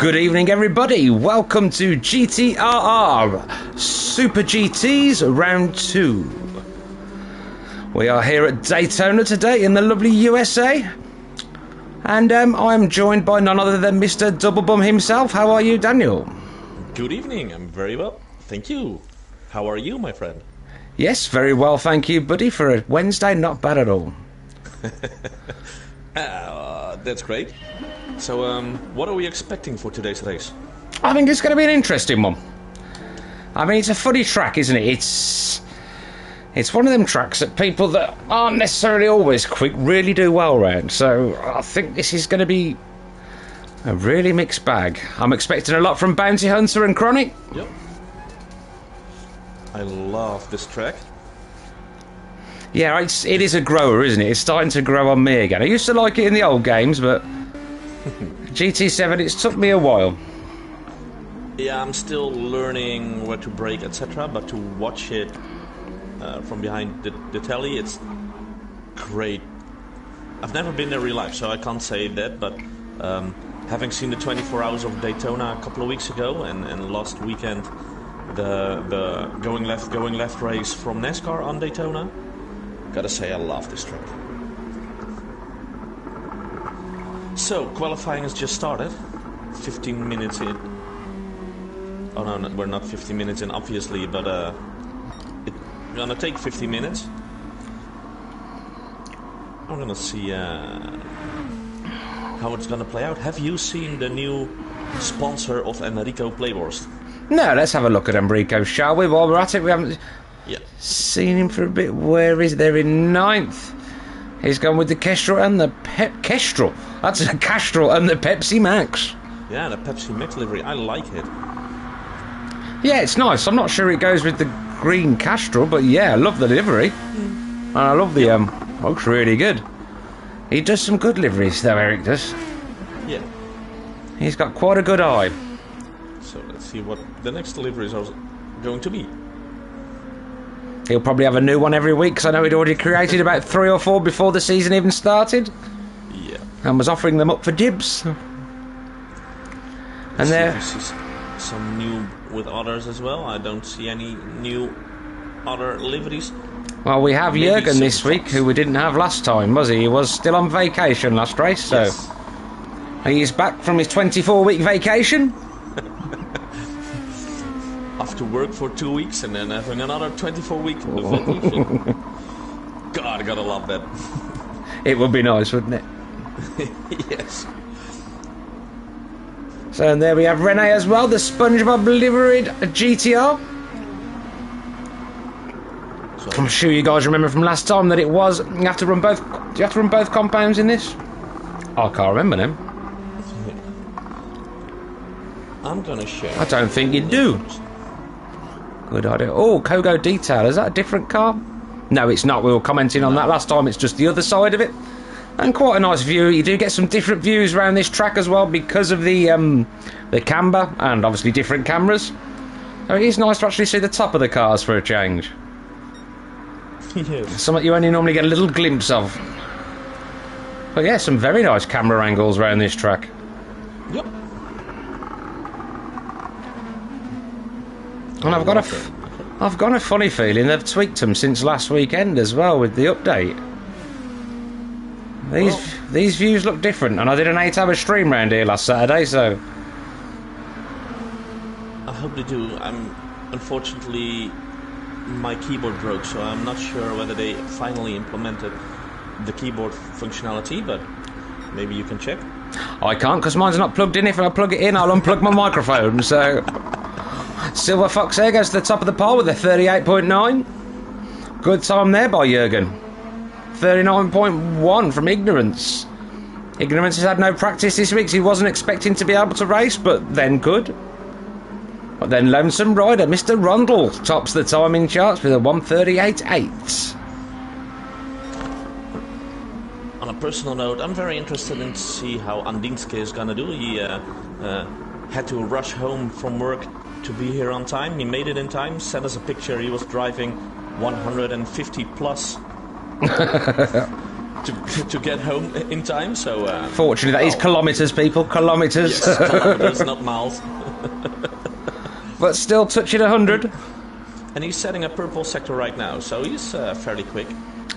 Good evening, everybody. Welcome to GTRR Super GTs Round 2. We are here at Daytona today in the lovely USA. And I'm joined by none other than Mr. Doublebum himself. How are you, Daniel? Good evening. I'm very well. Thank you. How are you, my friend? Yes, very well, thank you, buddy. For a Wednesday, not bad at all. That's great. So, what are we expecting for today's race? I think it's going to be an interesting one. I mean, it's a funny track, isn't it? It's one of them tracks that people that aren't necessarily always quick really do well round. So I think this is going to be a really mixed bag. I'm expecting a lot from Bounty Hunter and Chronic. Yep. I love this track. Yeah, it is a grower, isn't it? It's starting to grow on me again. I used to like it in the old games, but GT7, it's took me a while. Yeah, I'm still learning where to brake, etc. But to watch it from behind the telly, it's great. I've never been there real life, so I can't say that. But having seen the 24 Hours of Daytona a couple of weeks ago, and last weekend the going left race from NASCAR on Daytona, gotta say I love this track. So, qualifying has just started. 15 minutes in. Oh no, we're not 15 minutes in, obviously, but it's gonna take 50 minutes. I'm gonna see how it's gonna play out. Have you seen the new sponsor of Enrico Playworst? No, let's have a look at Enrico, shall we? While we're at it, we haven't seen him for a bit. Where is there in ninth? He's gone with the Kestrel and the Kestrel. That's a Castrol and the Pepsi Max. Yeah, the Pepsi Max livery. I like it. Yeah, it's nice. I'm not sure it goes with the green Castrol, but yeah, I love the livery. And I love the looks really good. He does some good liveries, though, Eric does. Yeah. He's got quite a good eye. So let's see what the next deliveries are going to be. He'll probably have a new one every week, because I know he'd already created about 3 or 4 before the season even started. Yeah. And was offering them up for dibs. And there... some new with others as well. I don't see any new other liveries. Well, we have Jürgen this week, who we didn't have last time, was he? He was still on vacation last race, so... Yes. He's back from his 24-week vacation. After work for 2 weeks and then having another 24-week vacation. God, I gotta love that. It would be nice, wouldn't it? Yes. So and there we have Rene as well, the SpongeBob liveried GTR. So, I'm sure you guys remember from last time that it was you have to run both. Do you have to run both compounds in this? I can't remember them. I'm gonna share. I don't think you do. Good idea. Oh, Kogo Detail. Is that a different car? No, it's not. We were commenting on that last time. It's just the other side of it. And quite a nice view. You do get some different views around this track as well because of the camber and obviously different cameras. So it is nice to actually see the top of the cars for a change. Yes. Something you only normally get a little glimpse of. But yeah, some very nice camera angles around this track. Yep. And I've got a funny feeling they've tweaked them since last weekend as well with the update. These views look different, and I did an 8-hour stream round here last Saturday, so... I hope they do. Unfortunately, my keyboard broke, so I'm not sure whether they finally implemented the keyboard functionality, but maybe you can check. I can't, because mine's not plugged in. If I plug it in, I'll unplug my microphone, so... Silver Fox there goes to the top of the pole with a 38.9. Good time there by Jürgen. 39.1 from Ignorance. Ignorance has had no practice this week, so he wasn't expecting to be able to race, but then could. But then Lonesome Rider, Mr. Rundle, tops the time in charts with a 1:38.8. On a personal note, I'm very interested in to see how Andinske is gonna do. He had to rush home from work to be here on time. He made it in time, sent us a picture. He was driving 150 plus to get home in time. So fortunately, that is kilometres, people. Kilometres. Yes, kilometers, not miles. But still touching 100. And he's setting a purple sector right now, so he's fairly quick.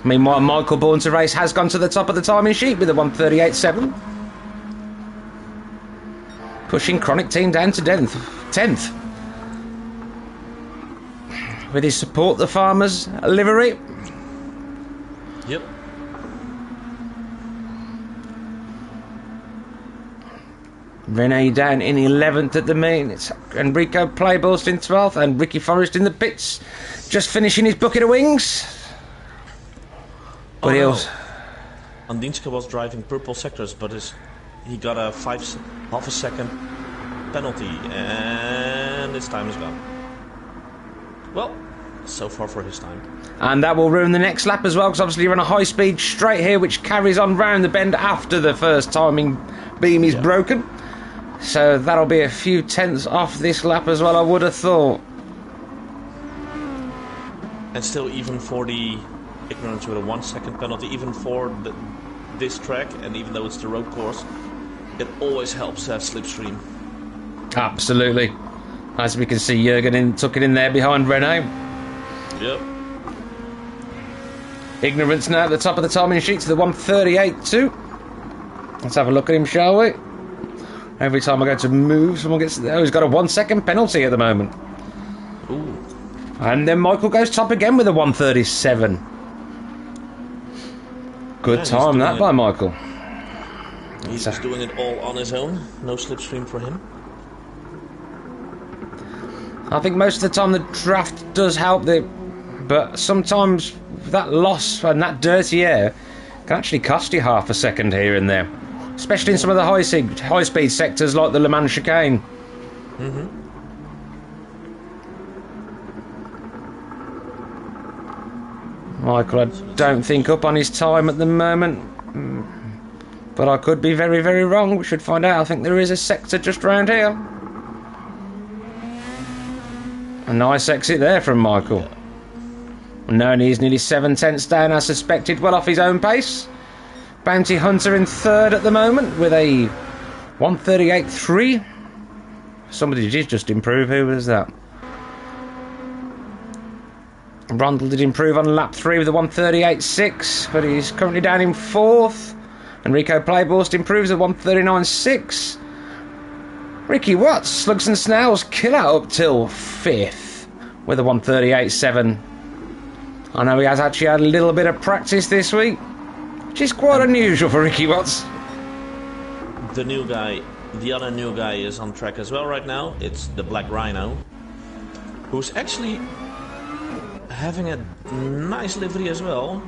Meanwhile, Michael Born to Race has gone to the top of the timing sheet with a 1:38.7. Pushing Chronic Team down to 10th. With his Support the Farmers livery. Yep. Rene down in 11th at the main. It's Enrico Playbost in 12th and Ricky Forrest in the pits. Just finishing his bucket of wings. But Andinska was driving purple sectors, but he got a half a second penalty, and his time is gone. Well, so far for his time. And that will ruin the next lap as well, because obviously you're on a high-speed straight here, which carries on round the bend after the first timing beam is broken. So that'll be a few tenths off this lap as well, I would have thought. And still, even for the ignorance with a 1 second penalty, even for this track, and even though it's the road course, it always helps to have slipstream. Absolutely. As we can see, Jürgen took it in there behind Renault. Yep. Ignorance now at the top of the timing sheet to the 1:38.2. Let's have a look at him, shall we? Every time I go to move, someone gets... Oh, he's got a 1 second penalty at the moment. Ooh. And then Michael goes top again with a 1:37. Good time that by Michael. He's just doing it all on his own. No slipstream for him. I think most of the time the draft does help, but sometimes that loss and that dirty air can actually cost you half a second here and there. Especially in some of the high-speed sectors like the Le Mans chicane. Mm-hmm. Michael, I don't think up on his time at the moment. But I could be very, very wrong. We should find out. I think there is a sector just round here. A nice exit there from Michael. No, he's nearly 7 tenths down as suspected, well off his own pace. Bounty Hunter in third at the moment with a 1:38.3. Somebody did just improve. Who was that? Rondell did improve on lap 3 with a 1:38.6, but he's currently down in 4th. Enrico Playbost improves at 1:39.6. Ricky Watts, Slugs and Snails, kill out up till 5th with a 1:38.7. I know he has actually had a little bit of practice this week, which is quite unusual for Ricky Watts. The other new guy is on track as well right now. It's the Black Rhino, who's actually having a nice livery as well.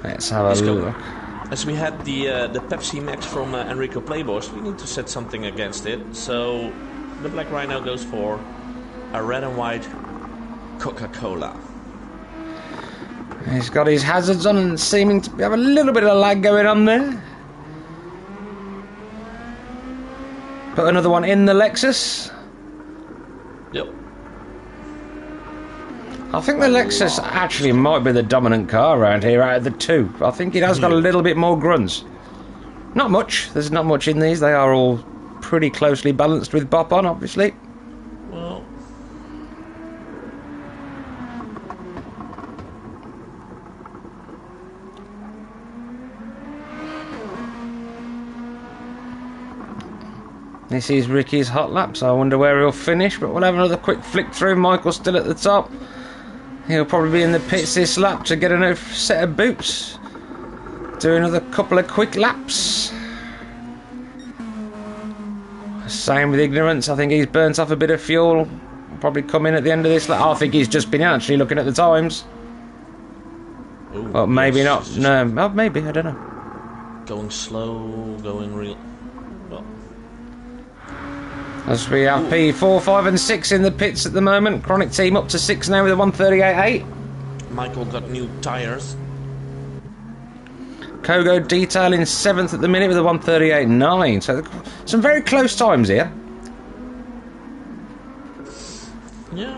Let's have a look. As we had the Pepsi Max from Enrico Playbost, we need to set something against it. So the Black Rhino goes for a red and white Coca-Cola. He's got his hazards on and seeming to have a little bit of lag going on there. Put another one in the Lexus. Yep. I think the Lexus actually might be the dominant car around here out of the two. I think it has got a little bit more grunts. Not much. There's not much in these. They are all pretty closely balanced with bop on, obviously. Well, this is Ricky's hot lap, so I wonder where he'll finish, but we'll have another quick flick through. Michael's still at the top. He'll probably be in the pits this lap to get a set of boots. Do another couple of quick laps. Same with Ignorance. I think he's burnt off a bit of fuel. Probably come in at the end of this lap. I think he's just been actually looking at the times. ooh, Well, maybe yes, not. No, oh, maybe. I don't know. going slow, going real. Well, As we have P4, 5 and 6 in the pits at the moment. Chronic Team up to 6 now with a 1:38.8. Michael got new tires. Kogo Detail in 7th at the minute with a 1:38.9. So some very close times here. Yeah.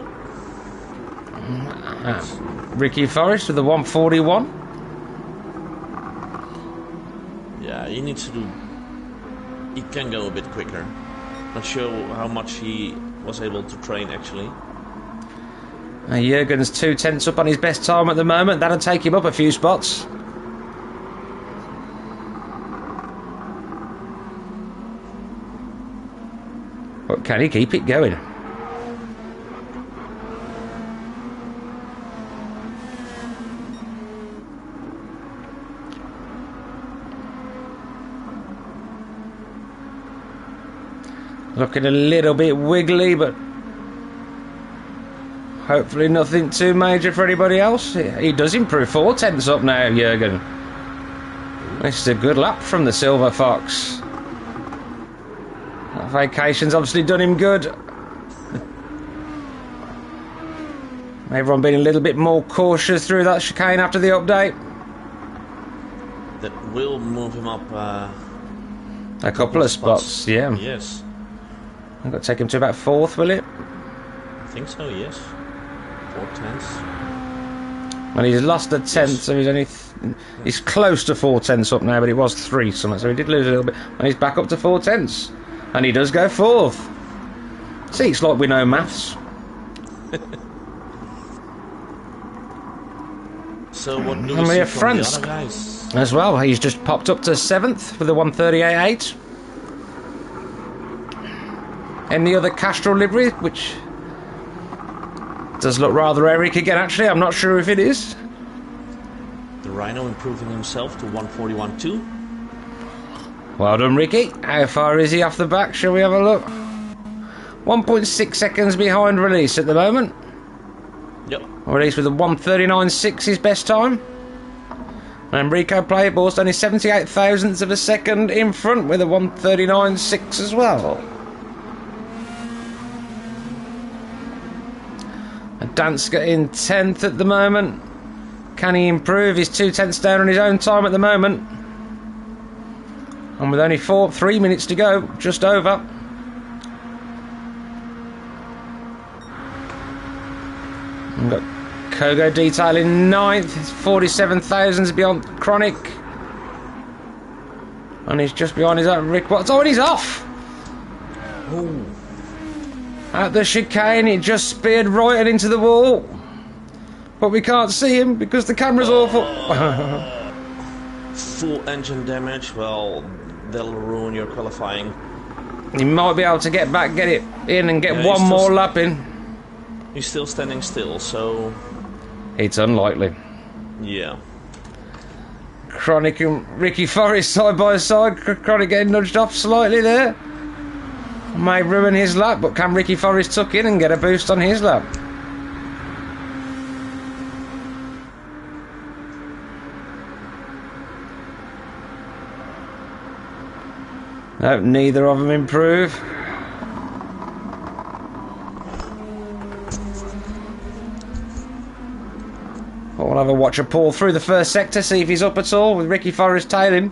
Ricky Forrest with a 1:41. Yeah, he needs to do... He can go a bit quicker. Not sure how much he was able to train, actually. Jurgen's 2/10 up on his best time at the moment. That'll take him up a few spots. But can he keep it going? Looking a little bit wiggly, but hopefully nothing too major for anybody else. He does improve 4/10 up now, Jurgen. This is a good lap from the Silver Fox. That vacation's obviously done him good. Everyone being a little bit more cautious through that chicane after the update. That will move him up a couple of spots, yeah. Yes. I've got to take him to about 4th, will it? I think so, yes. 4/10. And he's lost a 10th, so he's only... he's close to 4/10 up now, but it was 3 something, so he did lose a little bit. And he's back up to 4/10. And he does go 4th. See, it's like we know maths. So what do And we we see have from France the other guys? as well. He's just popped up to 7th with a 1:38.8. In the other Castrol livery, which does look rather Eric again, actually. I'm not sure if it is. The Rhino improving himself to 141.2. Well done, Ricky. How far is he off the back? Shall we have a look? 1.6 seconds behind release at the moment. Yep. Release with a 1:39.6 his best time. And Rico Playballs only 78 thousandths of a second in front with a 1:39.6 as well. Danska in 10th at the moment. Can he improve? He's 2/10 down on his own time at the moment. And with only 3 minutes to go, just over. We've got Kogo Detail in 9th. It's 47 thousandths beyond Chronic. And he's just behind his own Rick Watts. Oh, and he's off! Ooh. At the chicane, it just speared right and into the wall. But we can't see him because the camera's awful. Full engine damage. Well, that'll ruin your qualifying. He might be able to get back, get it in and get Yeah, one more lap in. He's still standing still, so... It's unlikely. Yeah. Chronic and Ricky Forrest side by side. Chronic getting nudged off slightly there. May ruin his lap, but can Ricky Forrest tuck in and get a boost on his lap? No, neither of them improve. But we'll have a watcher pull through the first sector, see if he's up at all with Ricky Forrest tailing.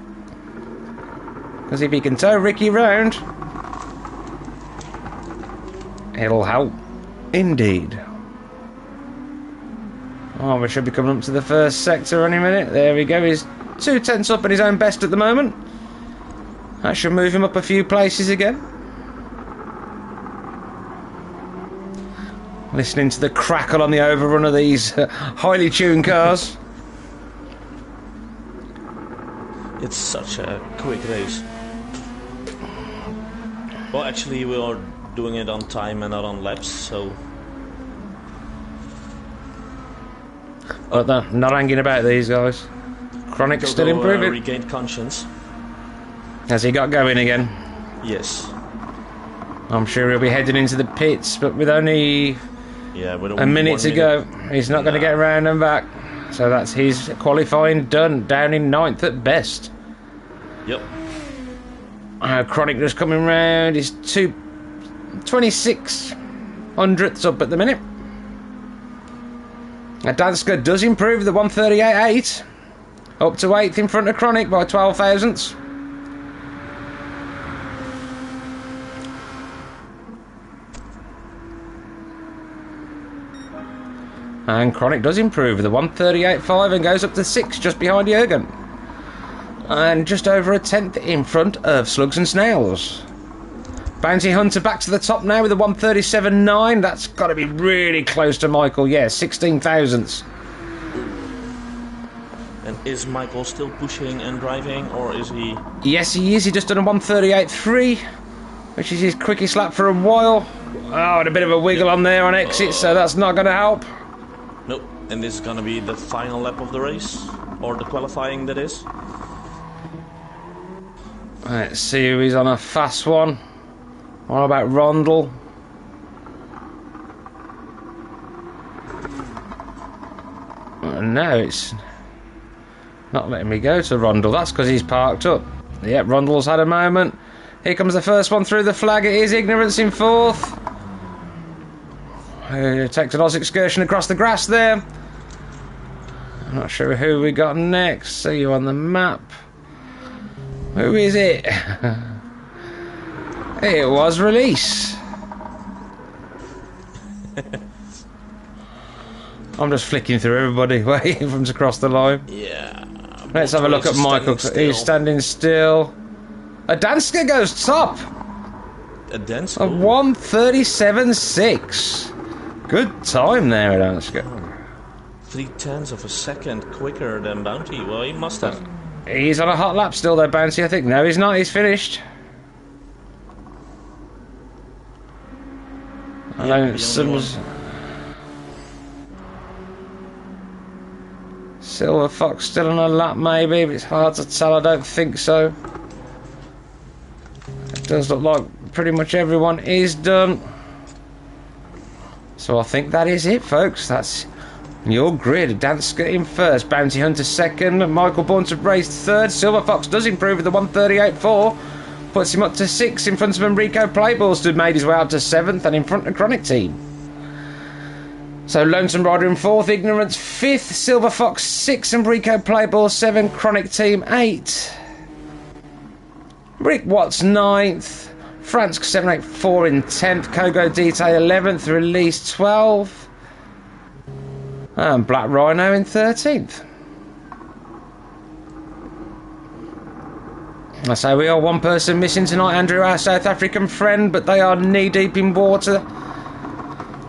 Because if he can tow Ricky round, it'll help indeed. Oh, we should be coming up to the first sector any minute. There we go. He's 2/10 up in his own best at the moment. That should move him up a few places again. Listening to the crackle on the overrun of these highly tuned cars. It's such a quick race. Well, actually, we are doing it on time and not on laps, so... But no, not hanging about these guys. Chronic's still improving. Regained conscience. Has he got going again? Yes. I'm sure he'll be heading into the pits, but with only with a minute to go, he's not going to get around and back. So that's his qualifying done, down in 9th at best. Yep. Chronic just coming round. He's 26 hundredths up at the minute. Danska does improve the 1:38.8, up to 8th in front of Chronic by 12 thousandths. And Chronic does improve with the 1:38.5 and goes up to 6, just behind Jurgen. And just over a tenth in front of Slugs and Snails. Bounty Hunter back to the top now with a 137.9. That's got to be really close to Michael. Yeah, 16 thousandths. And is Michael still pushing and driving, or is he... Yes, he is. He just done a 138.3, which is his quickest lap for a while. Oh, and a bit of a wiggle on there on exit, so that's not going to help. Nope. And this is going to be the final lap of the race, or the qualifying, that is. Let's see who is on a fast one. What about Rondell? No, it's not letting me go to Rondell. That's because he's parked up. Yep, Rondell's had a moment. Here comes the first one through the flag. It is Ignorance in fourth. Takes an Oz excursion across the grass there. I'm not sure who we got next. See you on the map. Who is it? It was Release. I'm just flicking through everybody waiting for them to cross the line. Yeah. Let's have a look at Michael. He's standing still. A Danska goes top. A Danska? A 137.6. Good time there, Danska. 0.3 of a second quicker than Bounty. Well, he must have. He's on a hot lap still, though, Bounty, I think. No, he's not. He's finished. Yeah, Silver Fox still on a lap, maybe, but it's hard to tell. I don't think so. It does look like pretty much everyone is done. So I think that is it, folks. That's your grid. Danska in first, Bounty Hunter second, Michael Bourne to race third. Silver Fox does improve with the 138.4. Puts him up to 6 in front of Enrico Playballs, who made his way up to 7th, and in front of Chronic Team. So Lonesome Rider in 4th, Ignorance 5th, Silver Fox 6, Enrico Playball 7, Chronic Team 8. Rick Watts 9th, Fransk 784 in 10th, Kogo Detail 11th, Release 12th, and Black Rhino in 13th. I say we are one person missing tonight, Andrew, our South African friend, but they are knee-deep in water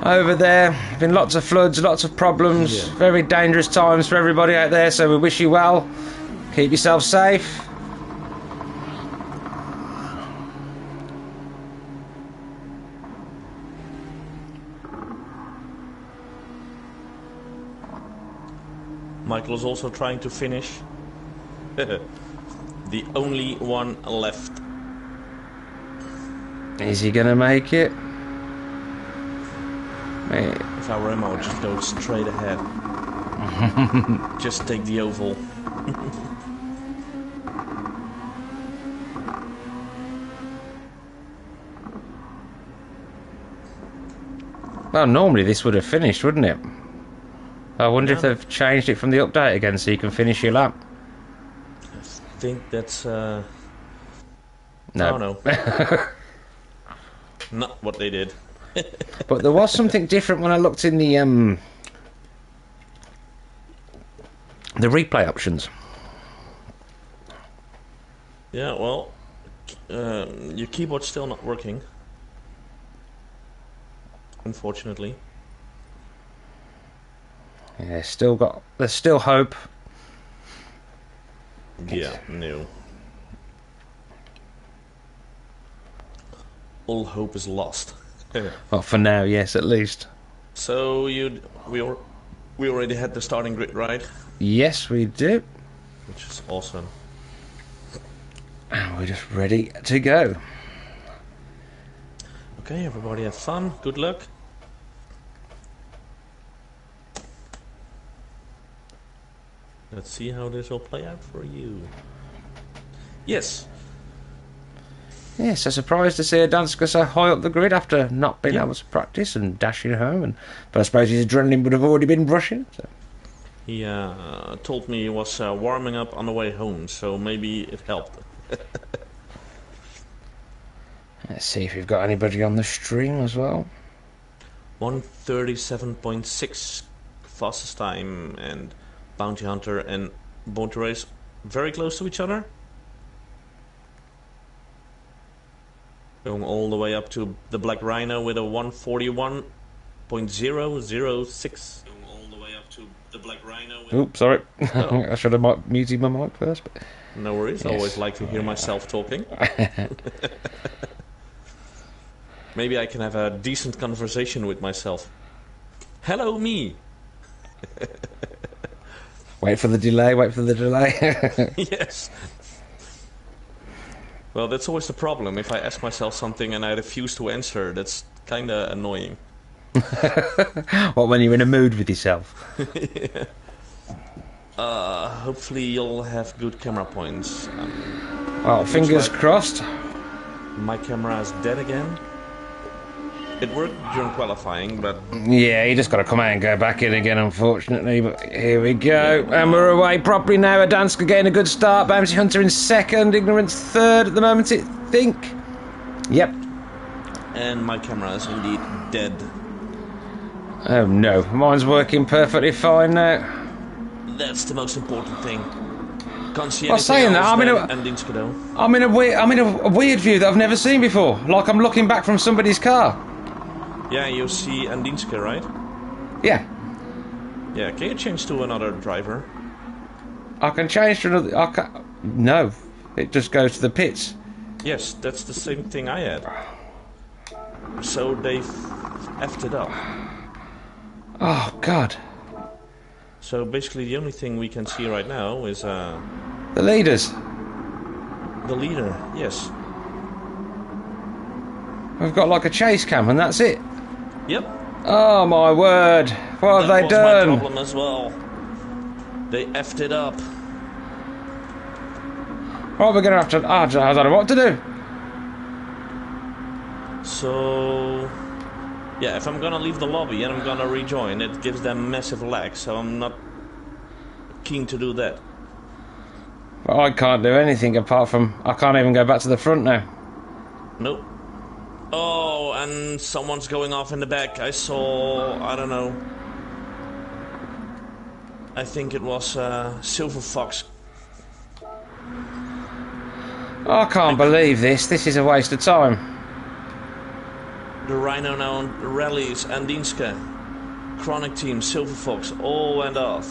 over there. Been lots of floods, lots of problems, very dangerous times for everybody out there, so we wish you well. Keep yourself safe. Michael is also trying to finish. The only one left. Is he gonna make it? If I were him, I would just go straight ahead. Just take the oval. Well, normally this would have finished, wouldn't it? I wonder if they've changed it from the update again so you can finish your lap. I think that's No. Oh no. Not what they did. But there was something different when I looked in the replay options. Yeah, well, your keyboard's still not working, unfortunately. Yeah, there's still hope. Yeah, no. All hope is lost. Well, for now, yes, at least. So we already had the starting grid, right? Yes, we do. Which is awesome. And we're just ready to go. Okay, everybody have fun. Good luck. Let's see how this will play out for you. Yes. Yes, I'm surprised to see a Danska so high up the grid after not being able to practice and dashing home. But I suppose his adrenaline would have already been rushing. So. He told me he was warming up on the way home, so maybe it helped. Let's see if we've got anybody on the stream as well. 137.6 fastest time, and Bounty Hunter and Born to Race very close to each other. Going all the way up to the Black Rhino with a 141.006. Going all the way up to the Black Rhino. Oops, sorry. Oh. I should have muted my mic first. But... No worries. Yes. I always like to hear myself talking. Maybe I can have a decent conversation with myself. Hello, me. Wait for the delay. Wait for the delay. Yes. Well, that's always the problem. If I ask myself something and I refuse to answer, that's kind of annoying. What, when you're in a mood with yourself? Yeah. Hopefully you'll have good camera points. Well, fingers crossed. My camera is dead again. It worked during qualifying, but... Yeah, you just got to come out and go back in again, unfortunately. But here we go. And we're away properly now. Adanska getting a good start. Bounty Hunter in second. Ignorance third at the moment, I think. Yep. And my camera is indeed dead. Oh, no. Mine's working perfectly fine now. That's the most important thing. Can't see Well, anything saying that, else I'm in than Andinska, though. I'm in a weird view that I've never seen before. Like I'm looking back from somebody's car. Yeah, you see Andinska, right? Yeah. Yeah, can you change to another driver? I can change to another... No. It just goes to the pits. Yes, that's the same thing I had. So they've effed it up. Oh, God. So basically the only thing we can see right now is The leaders. the leader, yes. We've got like a chase cam and that's it. Yep. Oh, my word. What have they That was done? my problem as well. They effed it up. Well, we're going to have to... I don't know what to do. So... yeah, if I'm gonna leave the lobby and I'm gonna rejoin, it gives them massive lag, so I'm not keen to do that. Well, I can't do anything apart from... I can't even go back to the front now. Nope. Oh, and someone's going off in the back. I saw... I don't know. I think it was Silver Fox. I can't believe this. This is a waste of time. The Rhino now rallies, Andinska, Chronic Team, Silver Fox, all went off.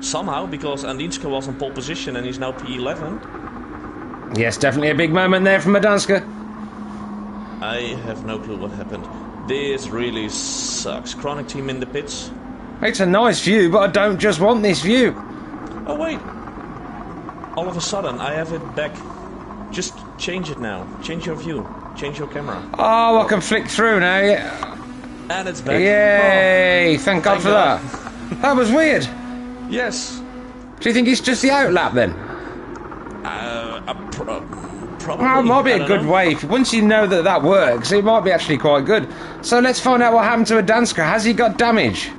Somehow, because Andinska was on pole position and he's now P11. Yes, definitely a big moment there from Adanska. I have no clue what happened. This really sucks. Chronic Team in the pits. It's a nice view, but I don't just want this view. Oh wait! All of a sudden, I have it back. Just change it now. Change your view. Change your camera. Oh, I can flick through now, yeah. And it's back. Yay! Oh, Thank God for that. That was weird. Yes. Do you think it's just the outlap then? Probably. Well, it might be I a don't good know. way. Once you know that that works, it might be actually quite good. So let's find out what happened to Adanska. Has he got damage?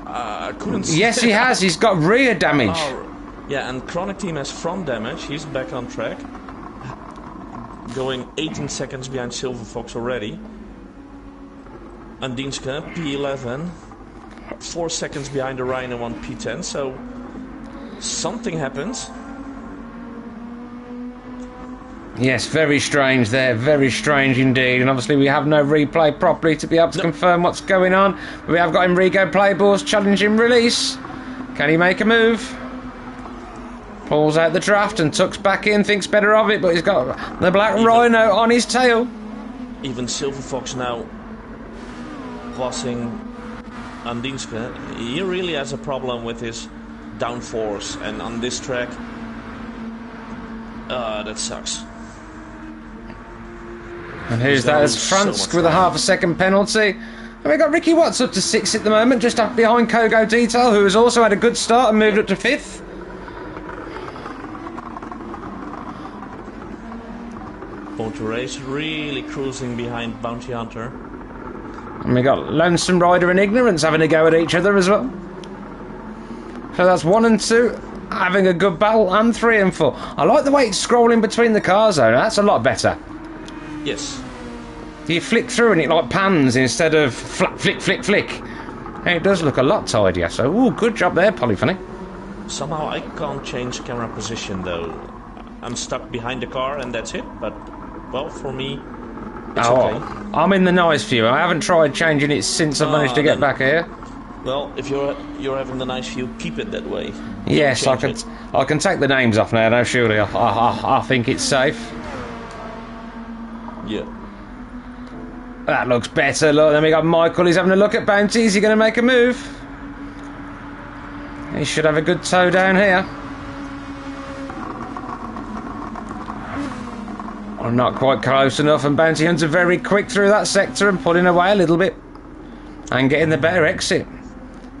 I couldn't see. Yes, he has. He's got rear damage. Oh, yeah, and Chronic Team has front damage. He's back on track. Going 18 seconds behind Silver Fox already. Andinska, P11. 4 seconds behind the Rhino on P10. So something happens. Yes, very strange there. Very strange indeed. And obviously we have no replay properly to be able to confirm what's going on. But we have got Enrico Playballs challenging release. Can he make a move? Pulls out the draft and tucks back in, thinks better of it, but he's got the Black Rhino on his tail. Even Silver Fox now passing Andinska. He really has a problem with his downforce, and on this track, that sucks. And who's that? It's Fransk with a half a second penalty. And we've got Ricky Watts up to 6th at the moment, just up behind Kogo Detail, who has also had a good start and moved up to 5th. Motor Race really cruising behind Bounty Hunter. And we got Lonesome Rider and Ignorance having a go at each other as well. So that's 1 and 2 having a good battle, and 3 and 4. I like the way it's scrolling between the cars though. That's a lot better. Yes. You flick through and it like pans instead of flap, flick, flick, flick. And it does look a lot tidier. So, ooh, good job there, Polyphony. Somehow I can't change camera position though. I'm stuck behind the car and that's it, but, well, for me, it's okay. I'm in the nice view. I haven't tried changing it since I've managed to get back here. Well, if you're having the nice view, keep it that way. Yes, I can take the names off now, no, surely. I think it's safe. Yeah. That looks better. Look, then we got Michael. He's having a look at Bounty. Is he going to make a move? He should have a good tow down here. I'm not quite close enough, and Bounty Hunter very quick through that sector and pulling away a little bit. And getting the better exit.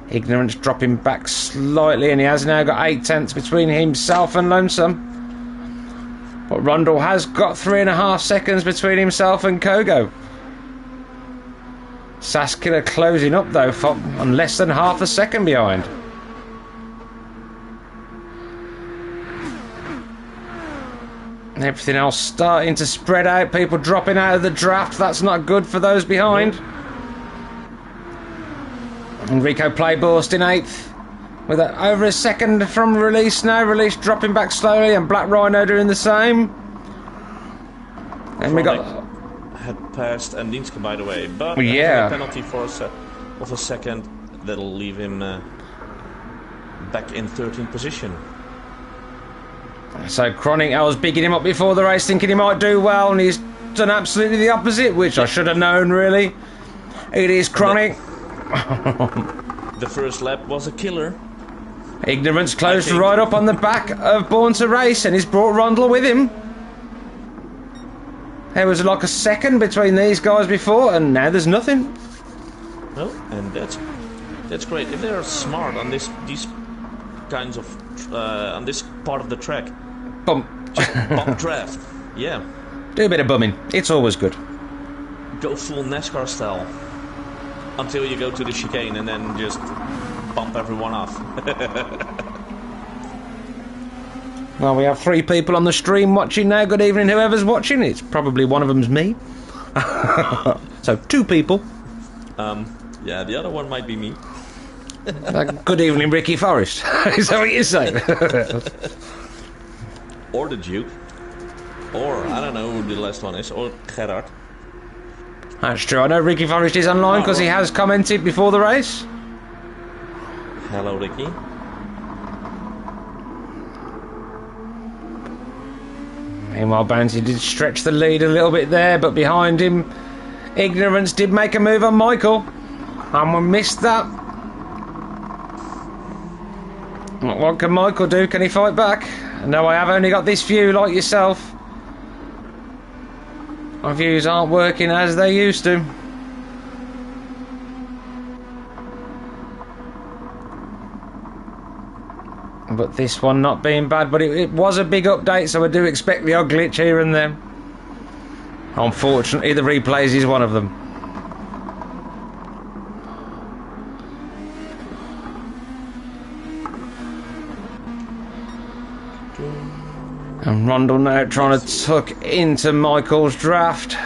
Ignorance dropping back slightly, and he has now got 8/10 between himself and Lonesome. But Rundle has got 3.5 seconds between himself and Kogo. Saskiller closing up though, on less than half a second behind. And everything else starting to spread out, people dropping out of the draft. That's not good for those behind. Enrico Playburst in 8th with over a second from Release now. Release dropping back slowly, and Black Rhino doing the same. And we got had passed Andinska, by the way, but yeah, a penalty for of a second that'll leave him back in 13th position. So Chronic, I was bigging him up before the race, thinking he might do well, and he's done absolutely the opposite, which I should have known, really. It is Chronic. The first lap was a killer. Ignorance closed right up on the back of Born to Race, and he's brought Rundle with him. There was like a second between these guys before, and now there's nothing. Oh, and that's great. If they're smart on these kinds of on this part of the track, bump draft, yeah. Do a bit of bumming. It's always good. Go full NASCAR style until you go to the chicane, and then just bump everyone off. Well, we have 3 people on the stream watching now. Good evening, whoever's watching. It's probably one of them's me. So 2 people. Yeah, the other one might be me. Good evening, Ricky Forrest. Is that what you say? Or the Duke. Or, I don't know who the last one is. Or Gerard. That's true. I know Ricky Forrest is online because he has commented before the race. Hello, Ricky. Meanwhile, Bounty did stretch the lead a little bit there, but behind him, Ignorance did make a move on Michael. And we missed that. What can Michael do? Can he fight back? No, I have only got this view like yourself. My views aren't working as they used to. But this one not being bad, but it was a big update, so I do expect the odd glitch here and there. Unfortunately, the replays is one of them. And Rundle now trying to tuck into Michael's draft.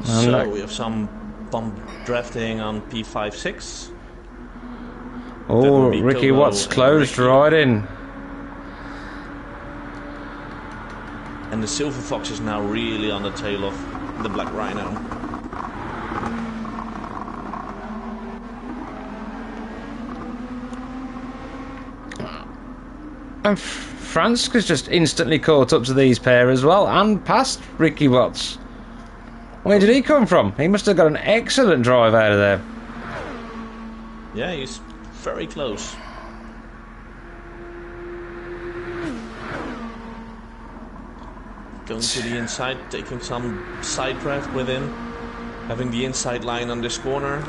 So we have some bump drafting on P56. Oh, Ricky Watts closed right in. And the Silver Fox is now really on the tail of the Black Rhino. And Franska's just instantly caught up to these pair as well, and passed Ricky Watts. Where did he come from? He must have got an excellent drive out of there. Yeah, he's very close. Going to the inside, taking some side draft with him. Having the inside line on this corner.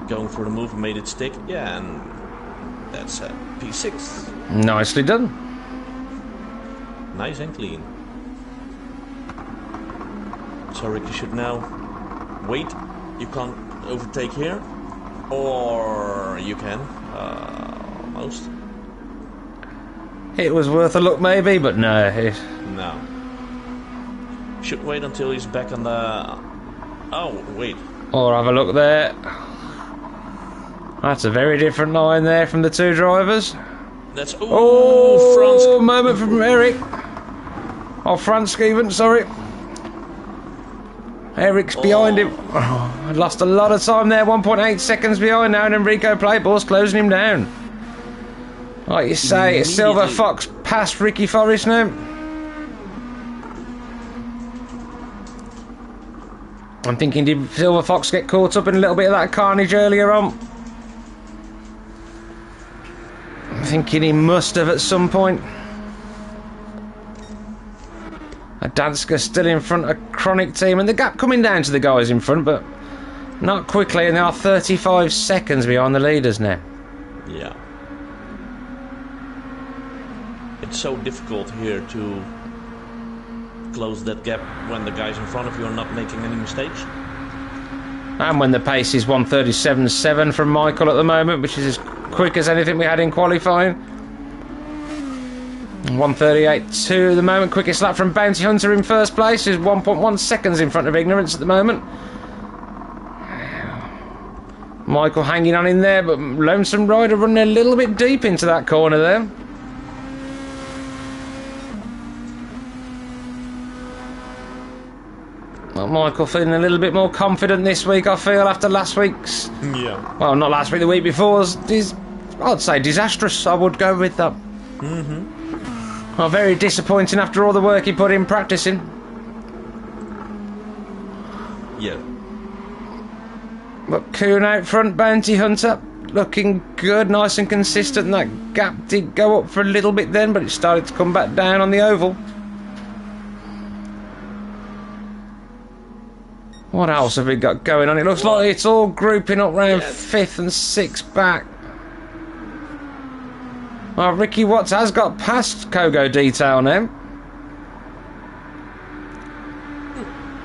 Going for the move, made it stick. Yeah, and that's a P6. Nicely done. Nice and clean. So Ricky should now wait. You can't overtake here. Or you can. Almost. It was worth a look maybe, but no. No. Should wait until he's back on Oh, wait. Or have a look there. That's a very different line there from the two drivers. That's... Oh, France. moment from Eric. Oh, Franz even, sorry. Eric's behind him. Oh, lost a lot of time there, 1.8 seconds behind now, and Enrico Playboy's closing him down. Like you say, Silver Fox past Ricky Forrest now. I'm thinking, did Silver Fox get caught up in a little bit of that carnage earlier on? I'm thinking he must have at some point. Danska still in front of Chronic Team, and the gap coming down to the guys in front, but not quickly, and they are 35 seconds behind the leaders now. Yeah. It's so difficult here to close that gap when the guys in front of you are not making any mistakes. And when the pace is 1:37.7 from Michael at the moment, which is as quick as anything we had in qualifying. 1:38.2 at the moment. Quickest lap from Bounty Hunter in first place is 1.1 seconds in front of Ignorance at the moment. Michael hanging on in there, but Lonesome Rider running a little bit deep into that corner there. Well, Michael feeling a little bit more confident this week, I feel, after last week's... Yeah. Well, not last week, the week before was, I'd say, disastrous. I would go with that. Mm-hmm. Well, very disappointing after all the work he put in practicing. Yeah. But Kuhn out front, Bounty Hunter, looking good, nice and consistent. That gap did go up for a little bit then, but it started to come back down on the oval. What else have we got going on? It looks like it's all grouping up round 5th and 6th back. Well, Ricky Watts has got past Kogo Detail now.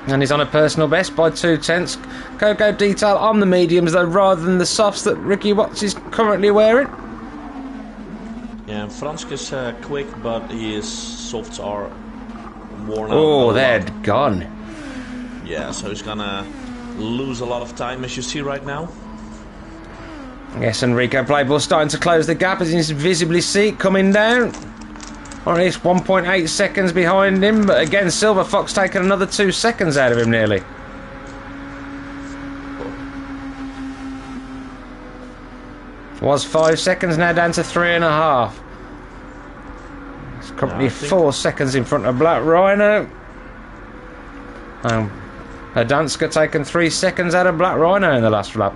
And he's on a personal best by 2/10. Kogo Detail on the mediums, though, rather than the softs that Ricky Watts is currently wearing. Yeah, Fransk is quick, but his softs are worn out. Oh, they're gone. Yeah, so he's gonna lose a lot of time, as you see right now. Yes, Enrico Playboy's starting to close the gap, as you can visibly see it coming down. Or at least 1.8 seconds behind him, but again, Silver Fox taking another 2 seconds out of him nearly. Was 5 seconds, now down to 3.5. It's currently 4 seconds in front of Black Rhino. Danska taken 3 seconds out of Black Rhino in the last lap.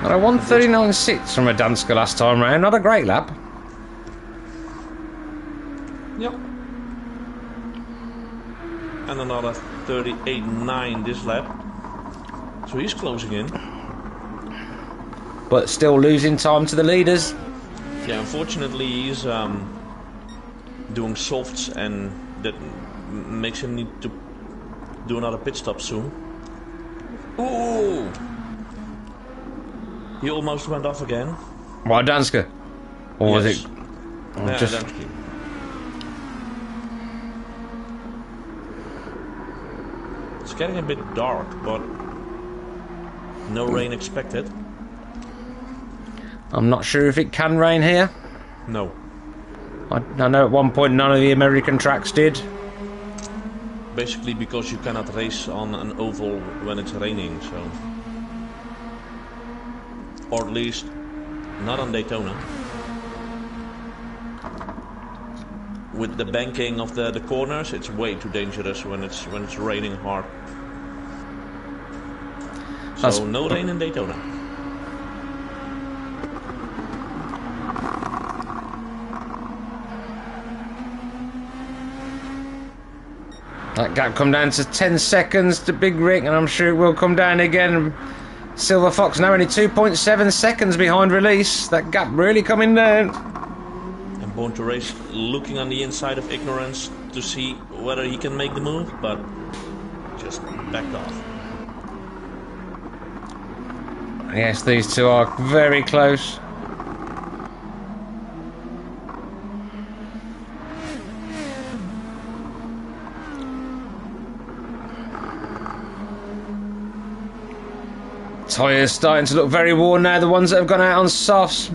Got a 1:39.6 from Danska last time round, not a great lap. Yep. And another 38.9 this lap. So he's closing in. But still losing time to the leaders. Yeah, unfortunately he's doing softs, and that makes him need to do another pit stop soon. Ooh! He almost went off again. Why, Danska? Or was Yes. it? Yeah, Just... Danska. It's getting a bit dark, but no rain expected. I'm not sure if it can rain here. No. I know at one point none of the American tracks did. Basically because you cannot race on an oval when it's raining, so... Or at least not on Daytona. With the banking of the corners, it's way too dangerous when it's raining hard. So no rain in Daytona. That gap come down to 10 seconds to Big Rick, and I'm sure it will come down again. Silver Fox now only 2.7 seconds behind release. That gap really coming down. And Born to Race looking on the inside of Ignorance to see whether he can make the move, but just backed off. Yes, these two are very close. Tyres starting to look very worn now, the ones that have gone out on softs.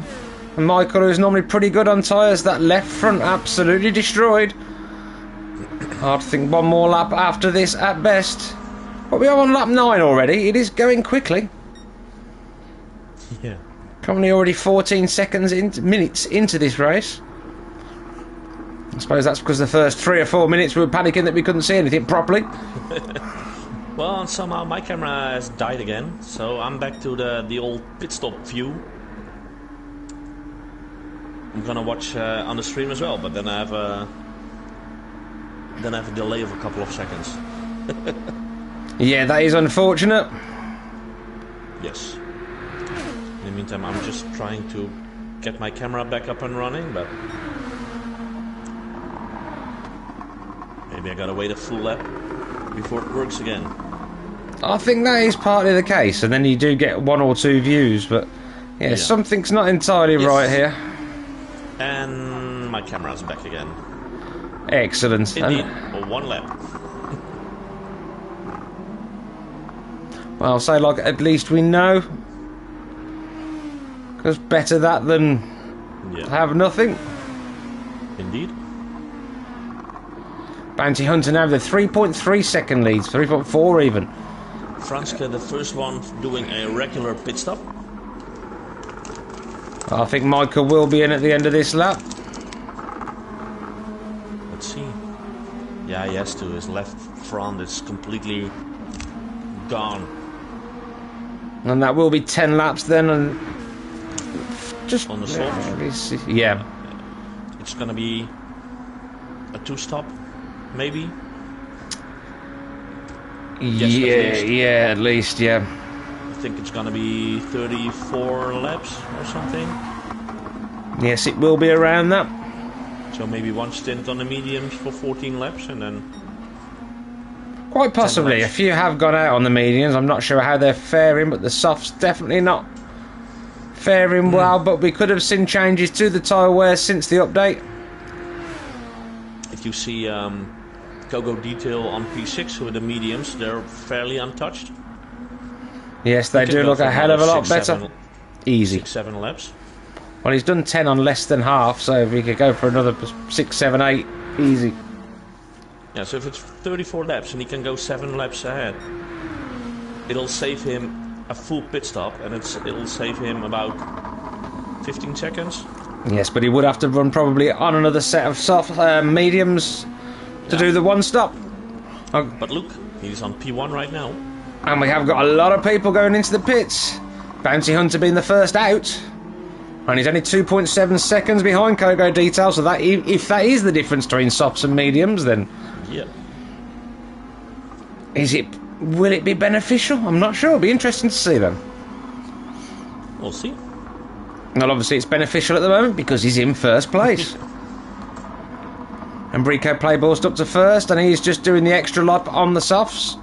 And Michael, who's normally pretty good on tyres, that left front absolutely destroyed. Hard to think one more lap after this at best. But we are on lap 9 already. It is going quickly. Yeah. Probably already 14 minutes into this race. I suppose that's because the first 3 or 4 minutes we were panicking that we couldn't see anything properly. Well, and somehow my camera has died again, so I'm back to the old pit stop view. I'm gonna watch on the stream as well, but then I have a delay of a couple of seconds. Yeah, that is unfortunate. Yes. In the meantime, I'm just trying to get my camera back up and running, but maybe I gotta wait a full lap before it works again. I think that is partly the case, and then you do get 1 or 2 views, but yeah, something's not entirely right here. And my camera's back again. Excellent. Indeed, 1 lap. Well, I'll say, like, at least we know. Because better that than have nothing. Indeed. Bounty Hunter now with a 3.3 second leads, 3.4 even. Franske, the first one doing a regular pit stop. I think Michael will be in at the end of this lap. Let's see. Yeah, he has to. His left front is completely gone. And that will be 10 laps then, and just on the softs. Yeah. It's gonna be a 2-stop, maybe. Yeah, at least, yeah. I think it's gonna be 34 laps or something. Yes, it will be around that. So maybe 1 stint on the mediums for 14 laps, and then quite possibly. A few have gone out on the mediums. I'm not sure how they're faring, but the softs definitely not faring well. But we could have seen changes to the tyre wear since the update. If you see Kogo detail on P6 with the mediums, they're fairly untouched. Yes, they do look a hell of a lot better. Easy. 6-7 laps. Well, he's done 10 on less than half, so if he could go for another 6, 7, 8, easy. Yeah, so if it's 34 laps and he can go 7 laps ahead, it'll save him a full pit stop, and it'll save him about 15 seconds. Yes, but he would have to run probably on another set of soft mediums to do the 1 stop. But look, he's on P1 right now. And we have got a lot of people going into the pits. Bounty Hunter being the first out. And he's only 2.7 seconds behind Kogo Detail, so that if that is the difference between softs and mediums, then yeah. Will it be beneficial? I'm not sure. It'll be interesting to see then. We'll see. Well, obviously it's beneficial at the moment because he's in first place. And Brico Playball's up to first, and he's just doing the extra lap on the softs.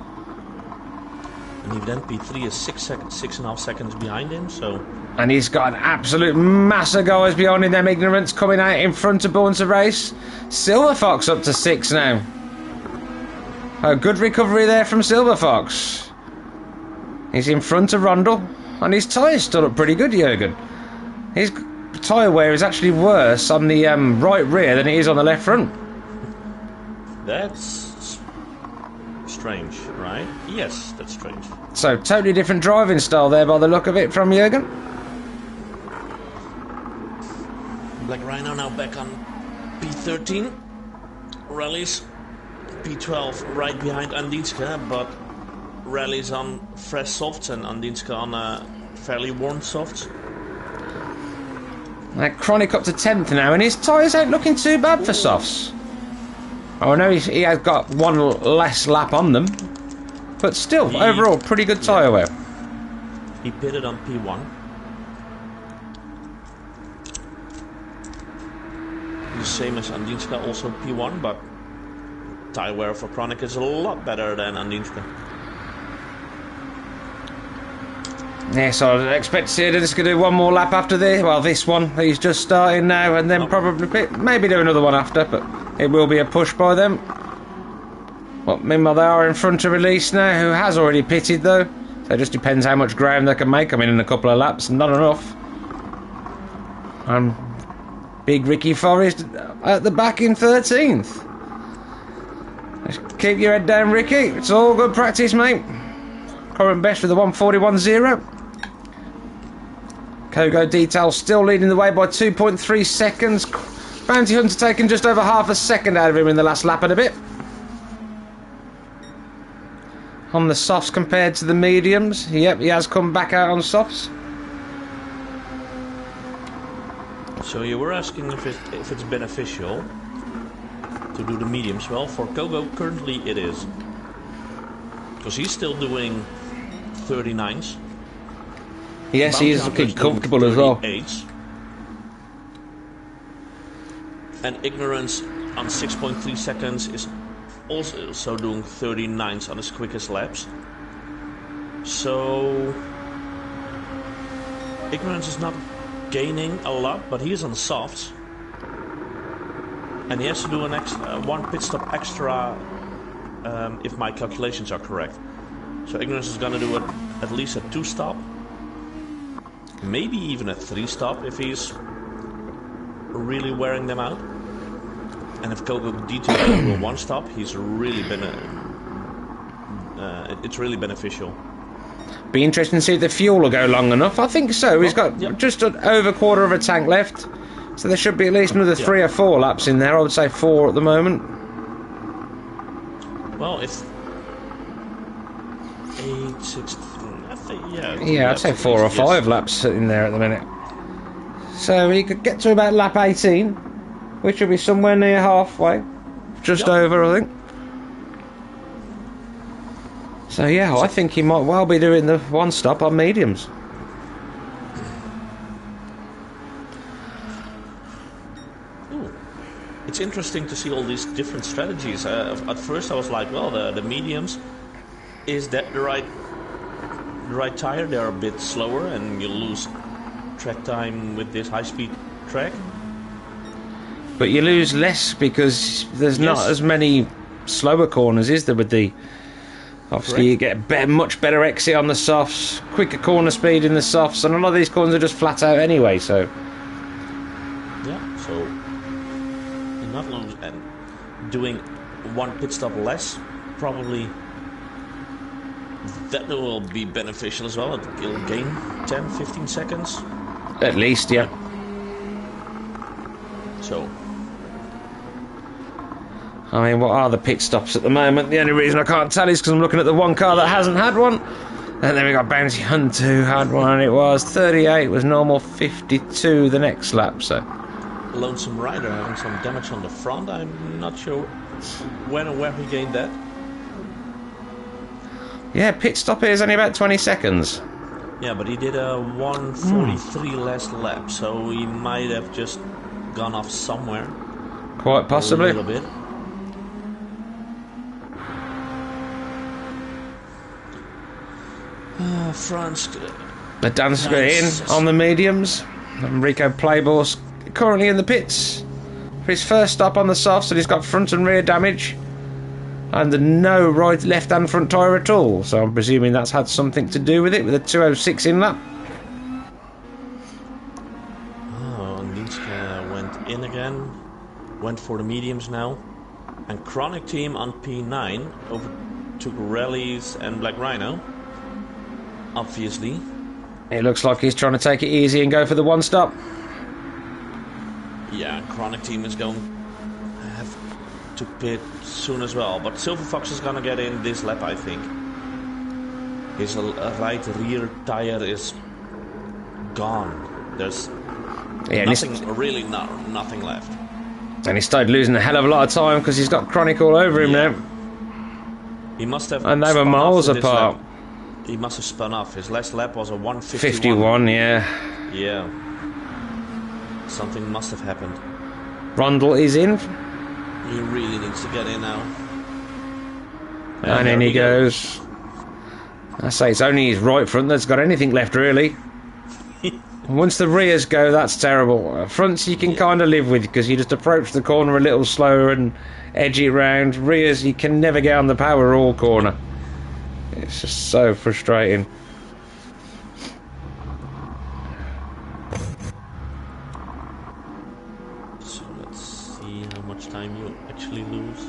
And even then, P3 is 6.5 seconds behind him, so... And he's got an absolute mass of guys behind him, them ignorance coming out in front of Born to Race. Silver Fox up to 6 now. A good recovery there from Silver Fox. He's in front of Rondell, and his tyres still look pretty good, Jürgen. His tyre wear is actually worse on the right rear than it is on the left front. That's strange, right? Yes, that's strange. So, totally different driving style there by the look of it from Jürgen. Black Rhino now back on P13. Rallies P12 right behind Andinska, but Rallies on fresh softs and Andinska on fairly worn softs. Chronic up to 10th now, and his tyres ain't looking too bad for softs. Oh, I know he has got 1 less lap on them, but still, overall, pretty good tyre wear. He pitted on P1. The same as Andinska, also P1, but tyre wear for Chronic is a lot better than Andinska. Yes, I expect to see Andinska do 1 more lap after this. Well, this one, he's just starting now, and then probably maybe do another one after, but it will be a push by them. Well, meanwhile, they are in front of Release now, who has already pitted, though. So it just depends how much ground they can make. I mean, in a couple of laps, not enough. Big Ricky Forrest at the back in 13th. Just keep your head down, Ricky. It's all good practice, mate. Current best with the 141.0. Kogo Detail still leading the way by 2.3 seconds. Bounty Hunter taking just over half a second out of him in the last lap and a bit. On the softs compared to the mediums. Yep, he has come back out on softs. So you were asking if it's beneficial to do the mediums. Well, for Kogo currently it is. Because he's still doing 39s. Yes, he is looking comfortable as well. And Ignorance on 6.3 seconds is also doing 39s on his quickest laps. So Ignorance is not gaining a lot, but he is on softs. And he has to do an extra, one pit stop extra if my calculations are correct. So Ignorance is going to do at least a 2-stop. Maybe even a 3-stop if he's really wearing them out. And if Kogo DTL will 1-stop, he's really it's really beneficial. Be interesting to see if the fuel will go long enough. I think so. He's got just over a quarter of a tank left. So there should be at least another 3 or 4 laps in there. I would say 4 at the moment. Well, it's 8, 6, I think, yeah, I'd say 4 or 5 laps in there at the minute. So he could get to about lap 18, which will be somewhere near halfway. Just over, I think. So yeah, I think he might well be doing the 1-stop on mediums. It's interesting to see all these different strategies. At first I was like, well, the mediums, is that the right tire? They're a bit slower and you lose track time with this high-speed track. But you lose less because there's not as many slower corners, is there, with the... Obviously you get much better exit on the softs, quicker corner speed in the softs, and a lot of these corners are just flat out anyway, so... Yeah, so... not lose, and doing 1 pit stop less, probably that will be beneficial as well. It'll gain 10-15 seconds. At least, yeah. So... I mean, what are the pit stops at the moment? The only reason I can't tell is because I'm looking at the one car that hasn't had one. And then we got Bounty Hunt who had one, and it was 38 was normal, 52 the next lap, so... Lonesome Rider having some damage on the front. I'm not sure when or where he gained that. Yeah, pit stop here is only about 20 seconds. Yeah, but he did a 1:43 last lap, so he might have just gone off somewhere. Quite possibly. A little bit. France. The Dansker in on the mediums. Enrico Playbourse currently in the pits for his first stop on the softs, and he's got front and rear damage and no left and front tyre at all, so I'm presuming that's had something to do with it, with a 206 in lap. Oh, Linska went in again, went for the mediums now, and Chronic Team on P9 overtook Rallies and Black Rhino, obviously. It looks like he's trying to take it easy and go for the 1-stop. Yeah, Chronic Team is going to have to pit soon as well. But Silver Fox is going to get in this lap, I think. His right rear tire is gone. There's nothing left. And he started losing a hell of a lot of time because he's got Chronic all over him now. He must have. And they were miles apart. He must have spun off. His last lap was a 1:51. 51, yeah. Yeah. Something must have happened. Rondell is in. He really needs to get in now. And in he goes. I say it's only his right front that's got anything left, really. Once the rears go, that's terrible. Fronts you can kind of live with because you just approach the corner a little slower and edge it round. Rears you can never get on the power all corner. It's just so frustrating. So let's see how much time you actually lose.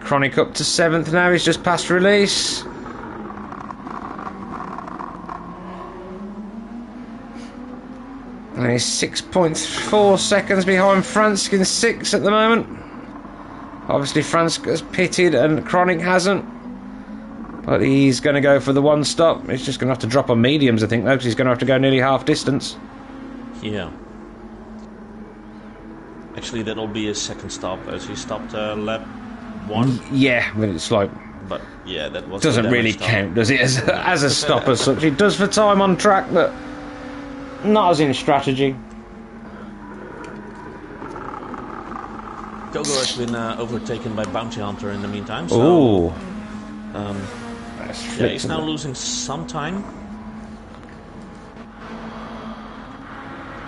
Chronic up to 7th now, he's just past release. And he's 6.4 seconds behind Fransk in 6th at the moment. Obviously Fransk has pitted and Chronic hasn't. But he's going to go for the one stop. He's just going to have to drop on mediums, I think, though, because he's going to have to go nearly half distance. Yeah. Actually, that'll be his second stop, as he stopped lap 1. Yeah, but it's like... But, yeah, that was... Doesn't really count, does it, as a stop as such? It does for time on track, but not as in strategy. Gogo has been overtaken by Bounty Hunter in the meantime, so... Ooh. Yeah, he's now losing some time.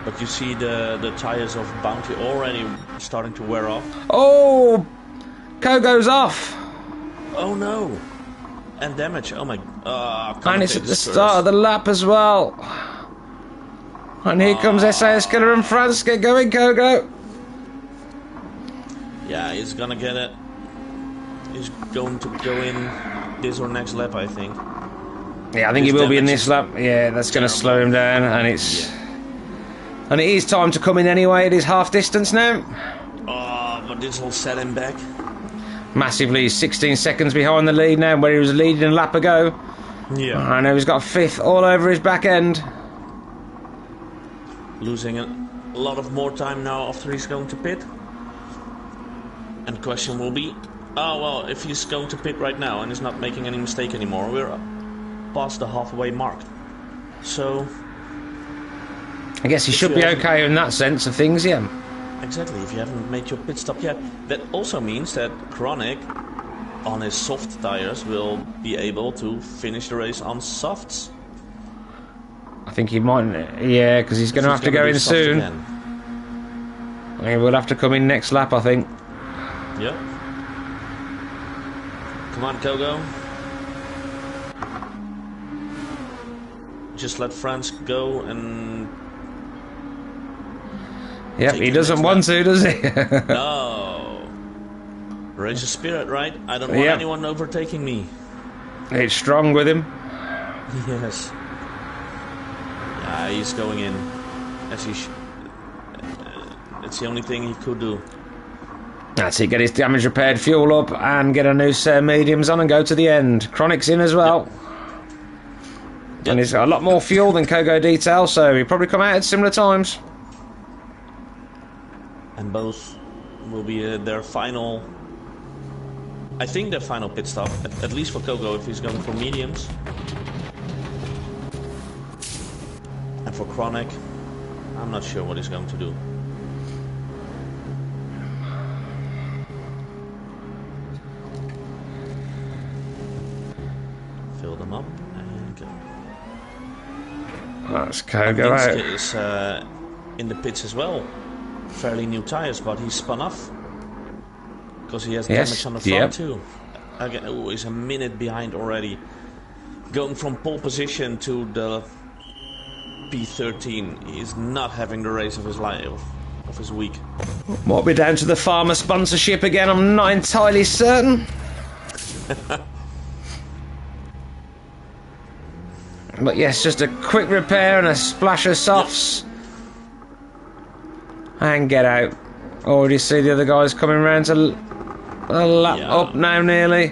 But you see the tires of Bounty already starting to wear off. Oh! Kogo's off! Oh no! And damage, oh my... and it's at the start of the lap as well. And here comes SAS Killer and Franz. Get going, Kogo! Yeah, he's gonna get it. He's going to go in this or next lap, I think. Yeah, I think he will be in this lap. Yeah, that's going to slow him down, and it's... Yeah. And it is time to come in anyway. It is half distance now. Oh, but this will set him back. Massively, he's 16 seconds behind the lead now, where he was leading a lap ago. Yeah. I know he's got 5th all over his back end. Losing a lot of more time now after he's going to pit. And the question will be, oh well, if he's going to pit right now and is not making any mistake anymore, we're past the halfway mark. So... I guess he should be okay in that sense of things, yeah. Exactly, if you haven't made your pit stop yet. That also means that Chronic, on his soft tires, will be able to finish the race on softs. I think he might, yeah, because he's going to have to go in soon. He will have to come in next lap, I think. Yep. Come on, Kogo. Just let Franz go and... Yep, he doesn't want to, does he? No. Race of spirit, right? I don't want anyone overtaking me. It's strong with him. Yes. Yeah, he's going in. As he it's the only thing he could do. That's it, get his damage repaired, fuel up, and get a new set of mediums on and go to the end. Chronic's in as well. Yep. And he's got a lot more fuel than Kogo Detail, so he'll probably come out at similar times. And both will be their final... I think their final pit stop, at least for Kogo if he's going for mediums. And for Chronic, I'm not sure what he's going to do. Fill them up and go. That's Kogo out. Is in the pits as well. Fairly new tires, but he spun off. Because he has damage on the front too. Again, oh, he's a minute behind already. Going from pole position to the P13. He's not having the race of his life, of his week. Might be down to the farmer sponsorship again, I'm not entirely certain. But yes, just a quick repair and a splash of softs. Yep. And get out. Already see the other guys coming round to a lap up now nearly.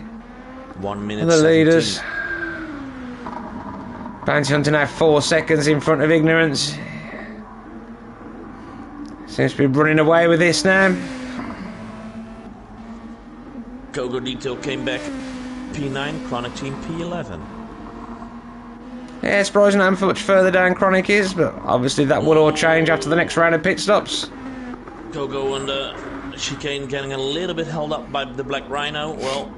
1 minute the 17. leaders. Bounty Hunter now 4 seconds in front of Ignorance. Seems to be running away with this now. Kogo Detail came back P9, Chronic Team P11. Yeah, it's surprising how much further down Chronic is, but obviously that will all change after the next round of pit stops. Kogo on the chicane getting a little bit held up by the Black Rhino. Well,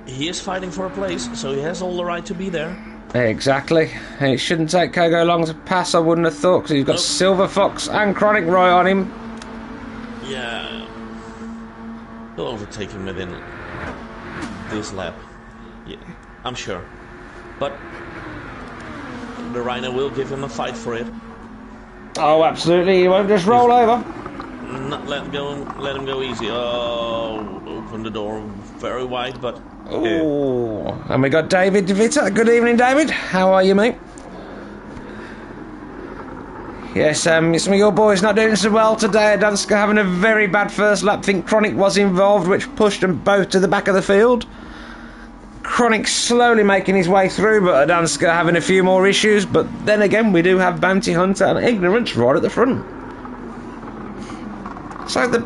he is fighting for a place, so he has all the right to be there. Exactly. It shouldn't take Kogo long to pass, I wouldn't have thought, because he's got Silver Fox and Chronic right on him. Yeah. He'll overtake him within this lap. Yeah, I'm sure. But the Rhino will give him a fight for it. Oh, absolutely. He won't just roll over. Not let him go easy. Oh, open the door very wide, but... Oh, and we got David DeVita. Good evening, David. How are you, mate? Yes, some of your boys not doing so well today. Danska having a very bad first lap. Think Chronic was involved, which pushed them both to the back of the field. Chronic slowly making his way through, but Danska having a few more issues. But then again, we do have Bounty Hunter and Ignorance right at the front. So the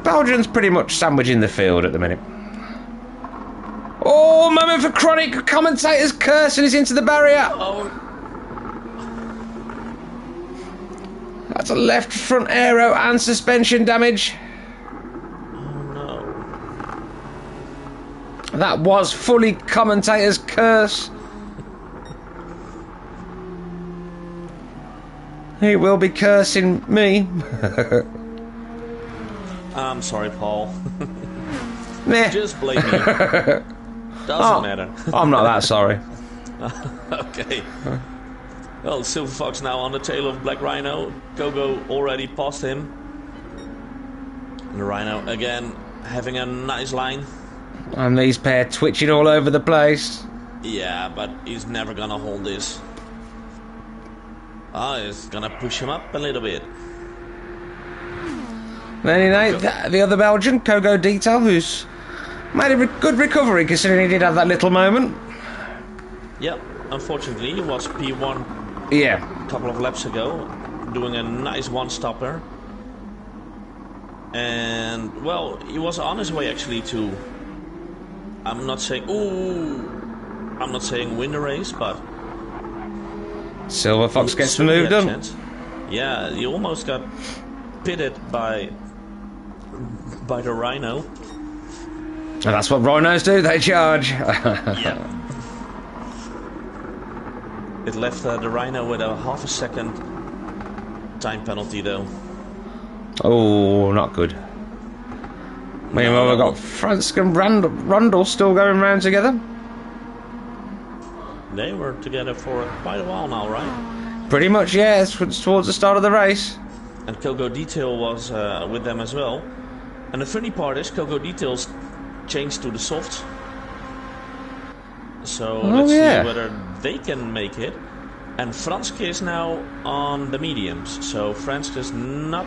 Belgians pretty much sandwiching the field at the minute. Oh, moment for Chronic. Commentator's curse and he's into the barrier. Oh. That's a left front aero and suspension damage. Oh no. That was fully commentator's curse. He will be cursing me. I'm sorry, Paul. Meh. Just blame me. Doesn't matter. I'm not that sorry. Okay. Well, Silver Fox now on the tail of Black Rhino. Kogo already passed him. And the Rhino again having a nice line. And these pair twitching all over the place. Yeah, but he's never gonna hold this. Oh, he's gonna push him up a little bit. Then you know, the other Belgian, Kogo Detail, who's made a good recovery considering he did have that little moment. Yep, unfortunately he was P1 Yeah. a couple of laps ago, doing a nice one-stopper. And, well, he was on his way actually to... I'm not saying win the race, but... Silver Fox gets the move done. Chance. Yeah, he almost got pitted by the Rhino. And that's what rhinos do, they charge. Yeah. It left the Rhino with a half a second time penalty though. Oh, not good. Meanwhile, we've got Fransk and Rundle still going round together. They were together for quite a while now, right? Pretty much, yeah. It's towards the start of the race. And Kogo Detail was with them as well. And the funny part is, Kogo Details changed to the softs. So let's see whether they can make it. And Fransk is now on the mediums. So Fransk is not...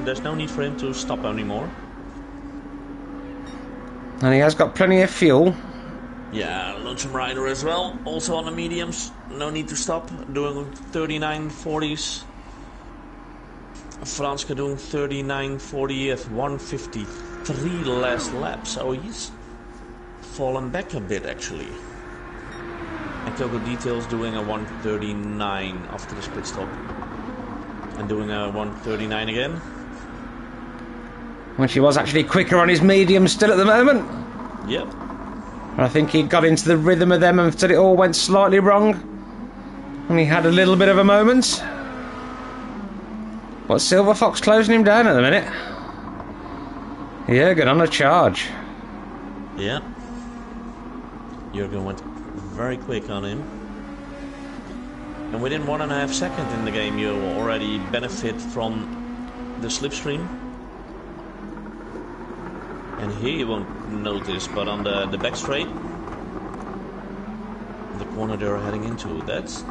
There's no need for him to stop anymore. And he has got plenty of fuel. Yeah, Lonesome Rider as well. Also on the mediums. No need to stop. Doing 39.40s. Franske doing 39.40 at 153 last lap. So he's fallen back a bit actually. And Kogo Details doing a 139 after the split stop. And doing a 139 again. Which he was actually quicker on his medium still at the moment. Yep. I think he got into the rhythm of them until it all went slightly wrong. And he had a little bit of a moment. But Silver Fox closing him down at the minute. Jürgen on a charge. Yeah. Jürgen went very quick on him. And within 1.5 seconds in the game you already benefit from the slipstream. And here you won't notice, but on the back straight, the corner they're heading into, that's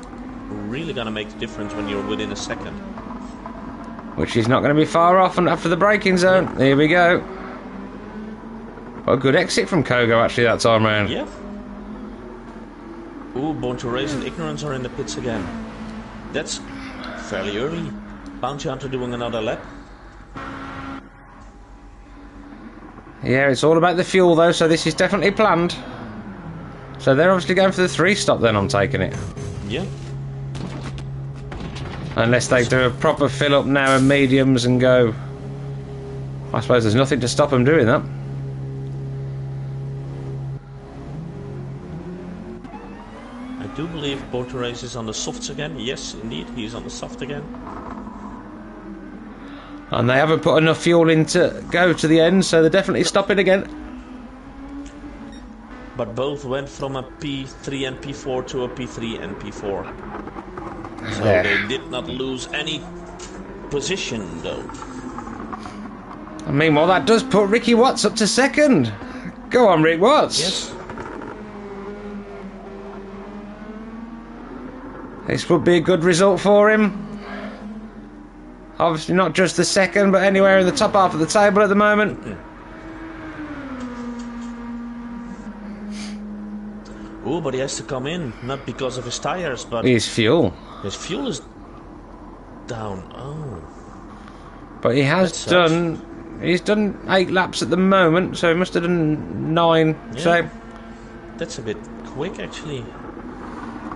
really gonna make a difference when you're within a second. Which is not going to be far off and after the braking zone. Here we go. What a good exit from Kogo actually that time round. Yeah. Ooh, Born to Race and Ignorance are in the pits again. That's fairly early. Bounty Hunter doing another lap. Yeah, it's all about the fuel though, so this is definitely planned. So they're obviously going for the 3-stop then, I'm taking it. Yeah. Unless they do a proper fill-up now and mediums and go... I suppose there's nothing to stop them doing that. I do believe Born to Race is on the softs again. Yes, indeed, he's on the soft again. And they haven't put enough fuel in to go to the end, so they're definitely stopping again. But both went from a P3 and P4 to a P3 and P4. So they did not lose any position, though. And meanwhile, that does put Ricky Watts up to second. Go on, Rick Watts. Yes. This would be a good result for him. Obviously not just the second, but anywhere in the top half of the table at the moment. Oh, but he has to come in, not because of his tires, but... His fuel. His fuel is down. Oh. But he has done... He's done 8 laps at the moment, so he must have done 9. Yeah. So that's a bit quick, actually.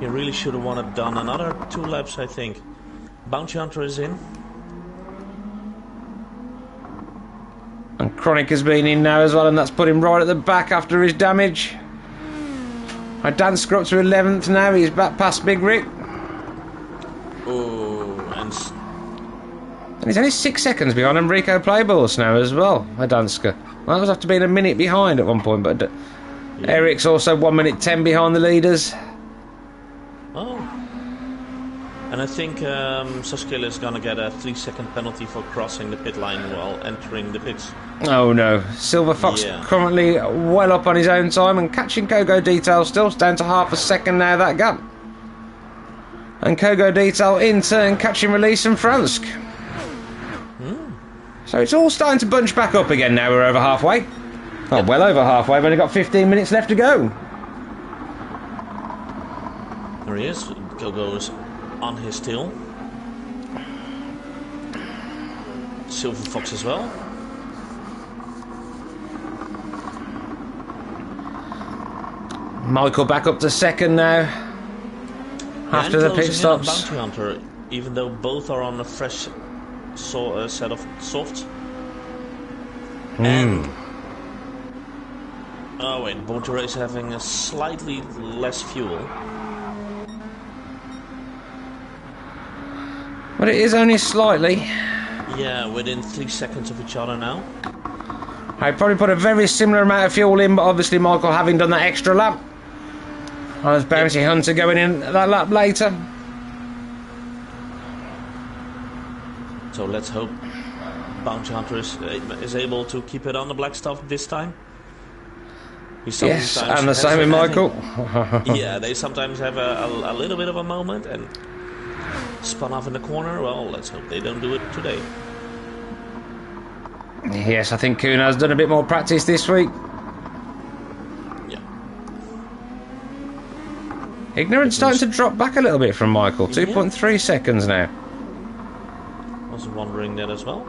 He really should have wanted done another 2 laps, I think. Bounty Hunter is in. And Chronic has been in now as well, and that's put him right at the back after his damage. Dansker up to 11th now, he's back past Big Rick. Oh, and he's only 6 seconds behind Enrico Playballs now as well, Dansker. Well, that was after being a minute behind at one point, but Eric's also 1 minute 10 behind the leaders. Oh. And I think Saskil is going to get a 3-second penalty for crossing the pit line while entering the pits. Oh no, Silver Fox currently well up on his own time and catching Kogo Detail still. It's down to half a second now, that gap. And Kogo Detail in turn catching Release and Fransk. So it's all starting to bunch back up again now. We're over halfway. Oh, well over halfway. We've only got 15 minutes left to go. There he is. Kogo is on his tail. Silver Fox as well. Michael back up to second now. After the pit stops. Bounty Hunter, even though both are on a fresh set of softs. And oh wait, Bounty is having a slightly less fuel. But it is only slightly. Yeah, within 3 seconds of each other now. I probably put a very similar amount of fuel in, but obviously Michael having done that extra lap. And there's Bounty Hunter going in that lap later. So let's hope Bounty Hunter is able to keep it on the black stuff this time. Yes, and the same with Michael. Yeah, they sometimes have a little bit of a moment and spun off in the corner. Well, let's hope they don't do it today. Yes, I think Kuno's done a bit more practice this week. Yeah. Ignorance starting to drop back a little bit from Michael. 2.3 seconds now. I was wondering that as well.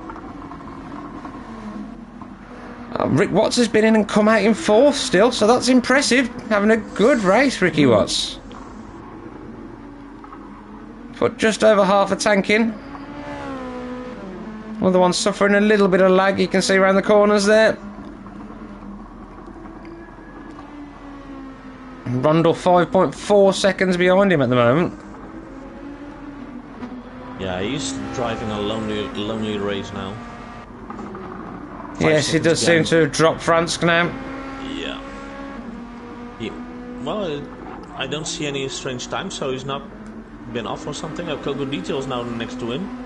Rick Watts has been in and come out in 4th still, so that's impressive. Having a good race, Ricky Watts. Put just over half a tank in. Other one suffering a little bit of lag, you can see around the corners there. Rundle 5.4 seconds behind him at the moment. Yeah, he's driving a lonely race now. Yes, he does seem to have dropped Fransk now. Yeah. Well, I don't see any strange time, so he's not been off or something. Kogo Details now next to him.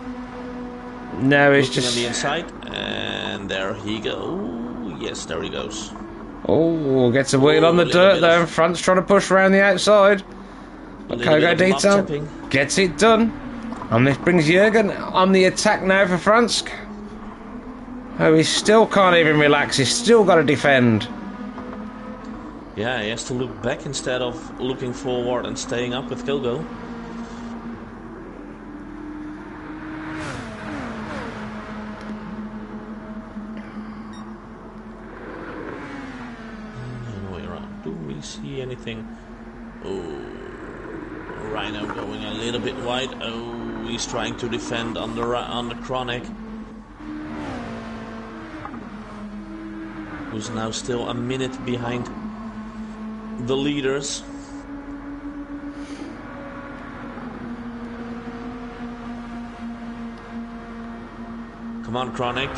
No, he's just on the inside, and there he goes. Yes, there he goes. Oh, gets a wheel on the dirt there, and Franz trying to push around the outside. But Kogo Detail gets it done. And this brings Jürgen on the attack now for Fransk. Oh, he still can't even relax. He's still got to defend. Yeah, he has to look back instead of looking forward and staying up with Kogo. Do we see anything? Oh, Rhino going a little bit wide. Oh, he's trying to defend on the Chronic, who's now still a minute behind the leaders. Come on, Chronic.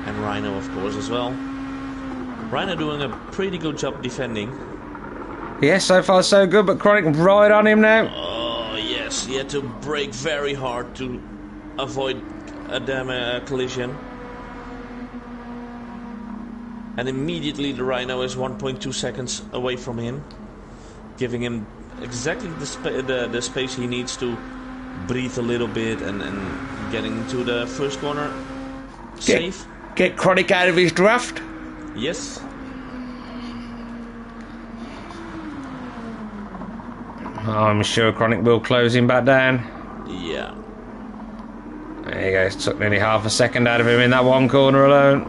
And Rhino, of course, as well. Rhino doing a pretty good job defending. Yes, so far so good, but Chronic right on him now. Oh, yes. He had to brake very hard to avoid a damn collision. And immediately the Rhino is 1.2 seconds away from him, giving him exactly the space he needs to breathe a little bit and getting into the first corner safe. Get Chronic out of his draft. Yes. I'm sure Chronic will close him back down. Yeah. There you go, it took nearly half a second out of him in that one corner alone.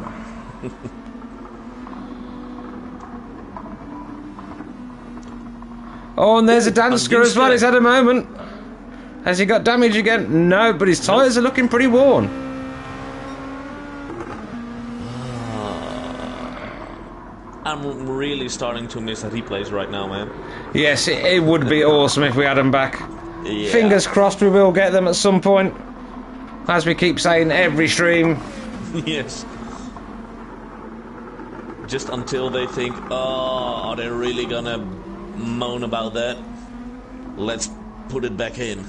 Oh, and there's a Dansker as well. He's had a moment. Has he got damage again? No, but his tyres are looking pretty worn. I'm really starting to miss the replays right now, man. Yes, it would be awesome if we had them back. Yeah. Fingers crossed we will get them at some point. As we keep saying every stream. Yes. Just until they think, oh, are they really gonna moan about that? Let's put it back in.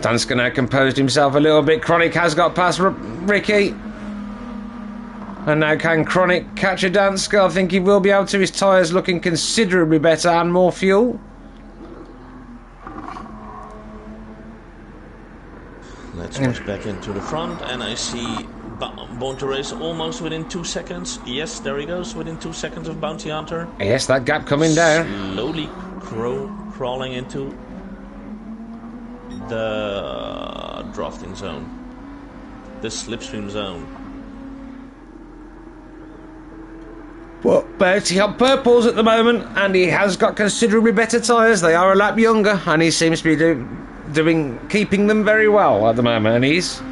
Dansker now composed himself a little bit. Chronic has got past Ricky. And now can Chronic catch a Dansker? I think he will be able to. His tyres looking considerably better and more fuel. Let's switch back into the front, and I see Born to Race almost within 2 seconds. Yes, there he goes, within 2 seconds of Bounty Hunter. Yes, that gap coming down. Slowly crawling into the drafting zone. The slipstream zone. Well, Bounty on purples at the moment, and he has got considerably better tyres. They are a lap younger, and he seems to be keeping them very well at the moment, and he's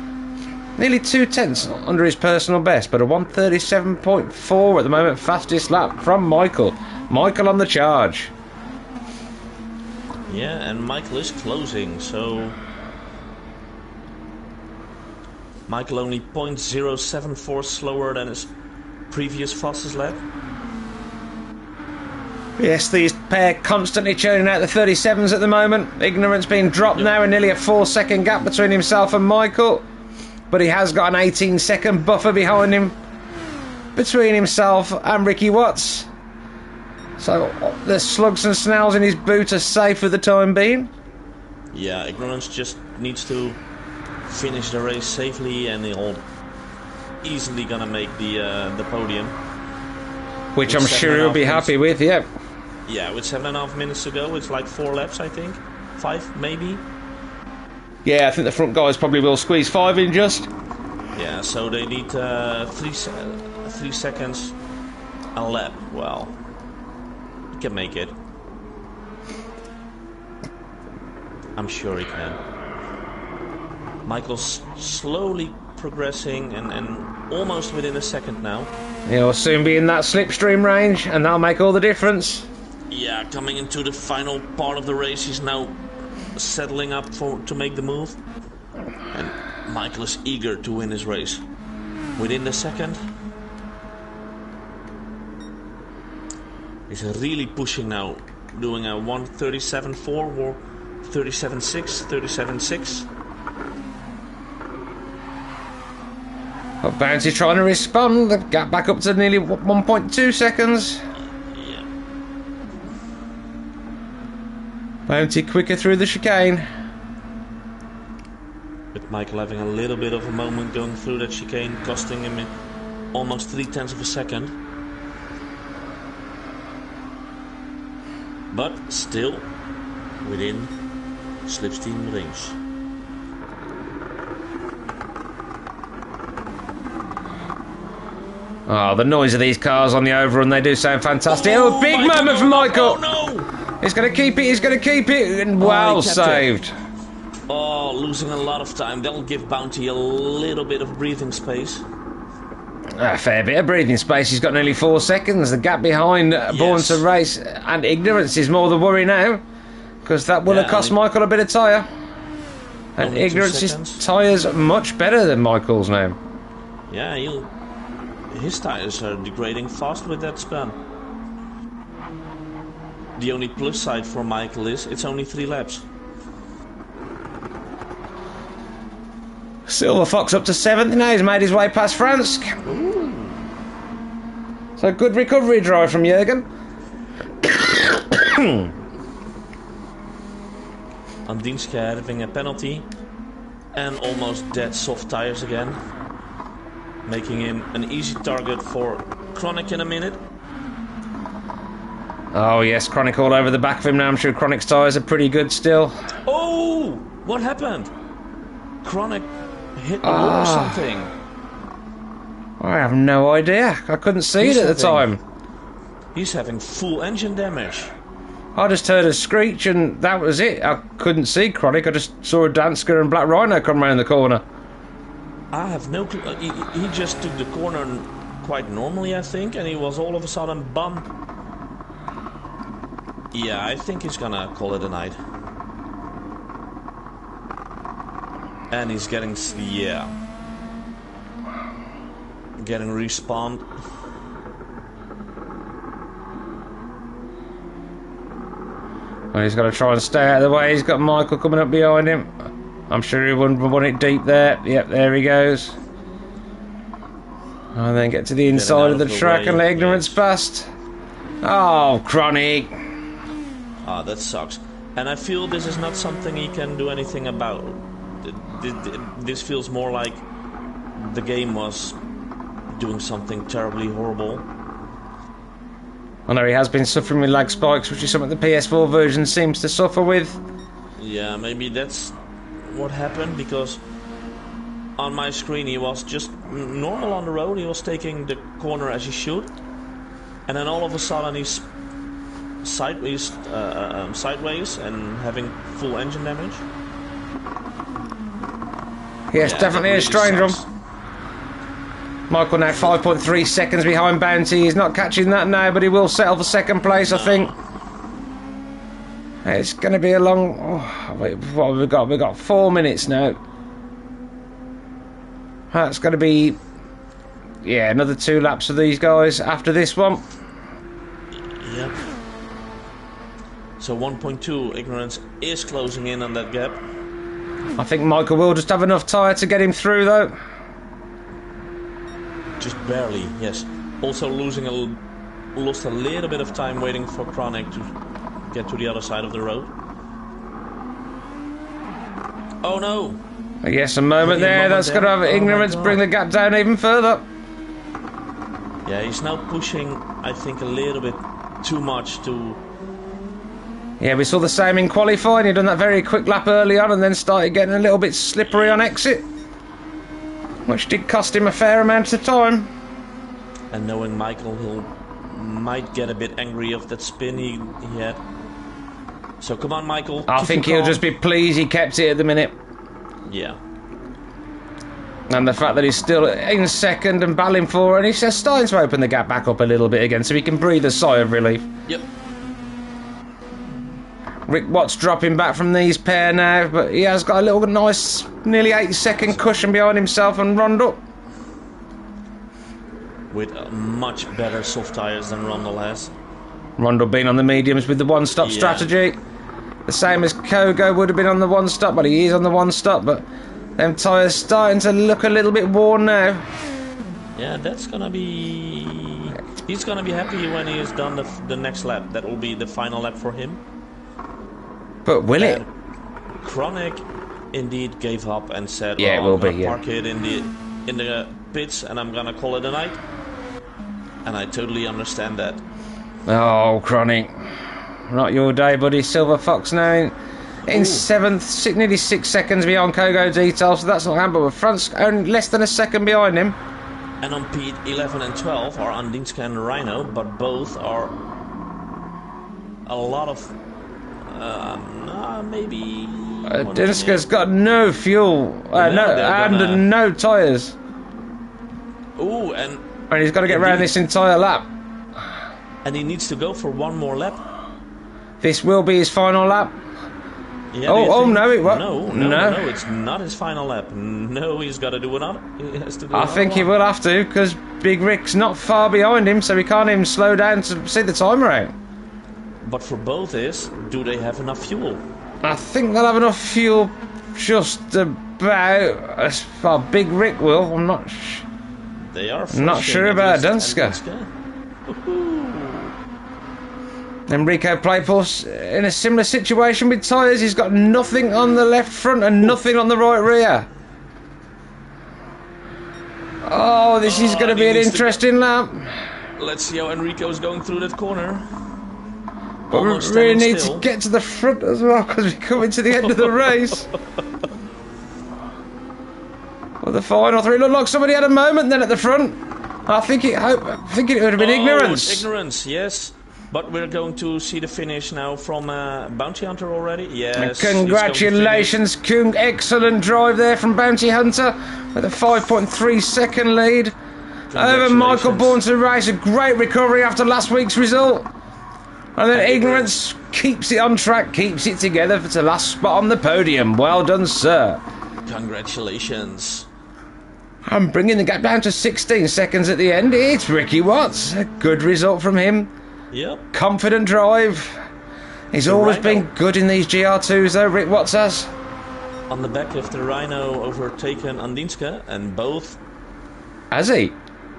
nearly 2/10 under his personal best, but a 1:37.4 at the moment, fastest lap from Michael. Michael on the charge. Yeah, and Michael is closing, so Michael only 0.074 slower than his previous fastest lap. Yes, these pair constantly churning out the 37s at the moment. Ignorance being dropped now, and nearly a 4-second gap between himself and Michael. But he has got an 18-second buffer behind him, between himself and Ricky Watts. So the slugs and snails in his boot are safe for the time being. Yeah, Ignorance just needs to finish the race safely, and he'll easily gonna make the podium. Which I'm sure he'll be happy with, yeah. Yeah, with 7.5 minutes to go, it's like 4 laps, I think. 5, maybe. Yeah, I think the front guys probably will squeeze 5 in just. Yeah, so they need 3 seconds a lap. Well, he can make it. I'm sure he can. Michael's slowly progressing and almost within a second now. He'll soon be in that slipstream range, and that'll make all the difference. Yeah, coming into the final part of the race, he's now settling up to make the move. And Michael is eager to win his race. Within the second, he's really pushing now, doing a 1:37.4 or 37.6, 37.6. Bounty trying to respond. The gap back up to nearly 1.2 seconds. Yeah. Bounty quicker through the chicane. With Michael having a little bit of a moment going through that chicane, costing him almost 0.3 of a second. But still within slipstream range. Oh, the noise of these cars on the overrun, they do sound fantastic. Oh, big moment from Michael. Oh, no. He's going to keep it, he's going to keep it. And well saved. Oh, losing a lot of time. That'll give Bounty a little bit of breathing space. A fair bit of breathing space. He's got nearly 4 seconds. The gap behind Born to Race and Ignorance is more the worry now. Because that will have cost Michael a bit of tyre. And Ignorance's tyres much better than Michael's now. Yeah, his tyres are degrading fast with that spin. The only plus side for Michael is it's only 3 laps. Silver Fox up to 7th now. He's made his way past France. Ooh. So good recovery drive from Jürgen. Andinska having a penalty. And almost dead soft tyres again. Making him an easy target for Chronic in a minute. Oh yes, Chronic all over the back of him now. I'm sure Chronic's tyres are pretty good still. Oh! What happened? Chronic hit the wall or something. I have no idea. I couldn't see it at the time. He's having full engine damage. I just heard a screech and that was it. I couldn't see Chronic. I just saw a Dansker and Black Rhino come round the corner. I have no clue. He just took the corner quite normally, I think, and he was all of a sudden bumped. Yeah, I think he's gonna call it a night. And he's getting, yeah. Getting respawned. Well, he's got to try and stay out of the way. He's got Michael coming up behind him. I'm sure he wouldn't want it deep there. Yep, there he goes. And then get to the inside of the track and let Ignorance past. Oh, Chronic. Ah, that sucks. And I feel this is not something he can do anything about. This feels more like the game was doing something terribly horrible. I know he has been suffering with lag spikes, which is something the PS4 version seems to suffer with. Yeah, maybe that's what happened, because on my screen he was just normal on the road. He was taking the corner as he should, and then all of a sudden he's sideways and having full engine damage. Yes, yeah, definitely really a strange one. Michael now 5.3 seconds behind Bounty. He's not catching that now, but he will settle for second place, I think. It's going to be a long... Oh, wait, what have we got? We've got 4 minutes now. That's going to be... Yeah, another 2 laps of these guys after this one. Yep. So 1.2, Ignorance is closing in on that gap. I think Michael will just have enough tyre to get him through, though. Just barely, yes. Also lost a little bit of time waiting for Chronic to get to the other side of the road. Oh no! Yes, a moment there. That's going to have Ignorance bring the gap down even further. Yeah, he's now pushing, I think, a little bit too much to... Yeah, we saw the same in qualifying. He'd done that very quick lap early on and then started getting a little bit slippery on exit, which did cost him a fair amount of time. And knowing Michael, he might get a bit angry of that spin he had. So come on, Michael. I think he'll just be pleased he kept it at the minute. Yeah. And the fact that he's still in second and battling for it, and he's starting to open the gap back up a little bit again so he can breathe a sigh of relief. Yep. Rick Watt's dropping back from these pair now, but he has got a little nice, nearly 8-second cushion behind himself and Rondell. With much better soft tyres than Rondell has. Rondell being on the mediums with the one-stop strategy. The same as Kogo would have been on the one-stop, but he is on the one-stop, but them tyres starting to look a little bit worn now. Yeah, that's gonna be... He's gonna be happy when he has done the next lap. That will be the final lap for him. But will it? Chronic indeed gave up and said, "Yeah, it will be. Yeah, park it in the pits, and I'm gonna call it a night." And I totally understand that. Oh, Chronic, not your day, buddy. Silver Fox now in 7th, nearly 6 seconds behind Kogo Detail, so that's not happening. But Frank's only less than a second behind him. And on P11 and 12 are Andinska and Rhino, but both are a lot of. Maybe... Dinska's got no fuel, no tyres. Ooh, and he's got to get around this entire lap. And he needs to go for one more lap. This will be his final lap. Yeah, Oh, no, it won't. No, it's not his final lap. No, he's got to do another. He has to do I think he one. will have to, because Big Rick's not far behind him, so he can't even slow down to see the timer out. But for both do they have enough fuel? I think they'll have enough fuel just about as far. Big Rick will. I'm not. They are. Not sure about Dunska. Enrico Playpool's in a similar situation with tyres. He's got nothing on the left front and nothing on the right rear. Oh, this is going to be an interesting lap. Let's see how Enrico's going through that corner. But we really need to get to the front as well, because we're coming to the end of the race. Well, the final three looked like somebody had a moment then at the front. I think it would have been ignorance. Ignorance, yes. But we're going to see the finish now from Bounty Hunter already. Yes. And congratulations, Kung. Excellent drive there from Bounty Hunter with a 5.3 second lead over Michael Bourne to race. A great recovery after last week's result. And then Ignorance keeps it on track, keeps it together for the last spot on the podium. Well done, sir. Congratulations. I'm bringing the gap down to 16 seconds at the end. It's Ricky Watts. A good result from him. Yep. Confident drive. He's always been good in these GR2s, though, Rick Watts has. On the back of the Rhino overtaken Andinska, and both. Has he?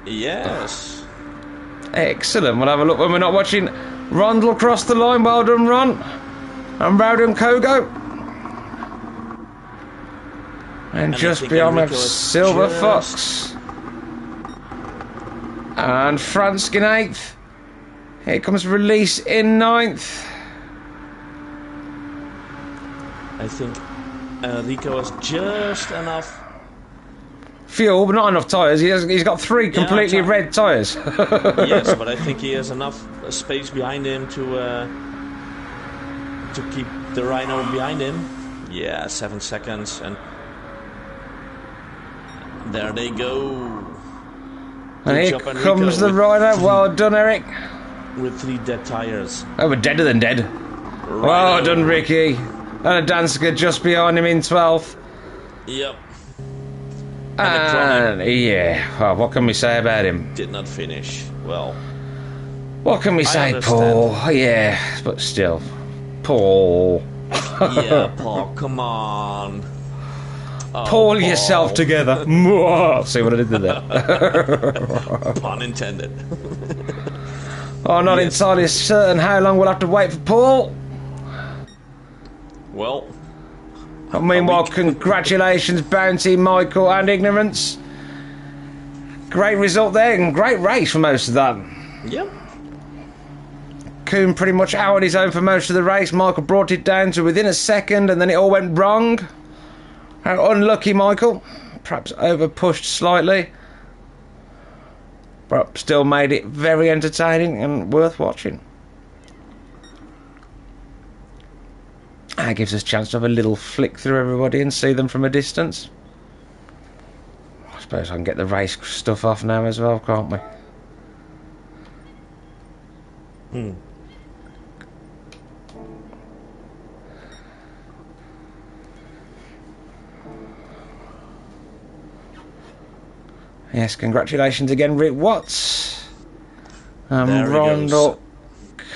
Yes. Excellent. We'll have a look when we're not watching. Rondel across the line. Well done, Ron. And well done, Kogo. And just beyond we have Silver Fox. And Fransk in 8th. Here comes Release in 9th. I think Rico has just enough fuel, but not enough tyres. He's got 3 completely red tyres. Yes, but I think he has enough space behind him to keep the Rhino behind him. Yeah, 7 seconds, and there they go. And here comes the Rhino. Well done, Eric. With 3 dead tyres. Oh, we're deader than dead. Rhino. Well done, Ricky. And a Danska just behind him in 12th. Yep. And yeah, well, what can we say about him? Did not finish well. What can we say, Paul? Yeah, but still, Paul. Yeah, Paul, come on. Oh, Pull yourself together. See what I did there? Pun intended. I'm not entirely certain how long we'll have to wait for Paul. Well. Meanwhile, congratulations, Bounty, Michael, and Ignorance. Great result there, and great race for most of that. Yep. Kuhn pretty much out on his own for most of the race. Michael brought it down to within a second, and then it all went wrong. How unlucky, Michael. Perhaps over-pushed slightly. But still made it very entertaining and worth watching. That gives us a chance to have a little flick through everybody and see them from a distance. I suppose I can get the race stuff off now as well, can't we? Yes, congratulations again, Rick Watts. Rondel,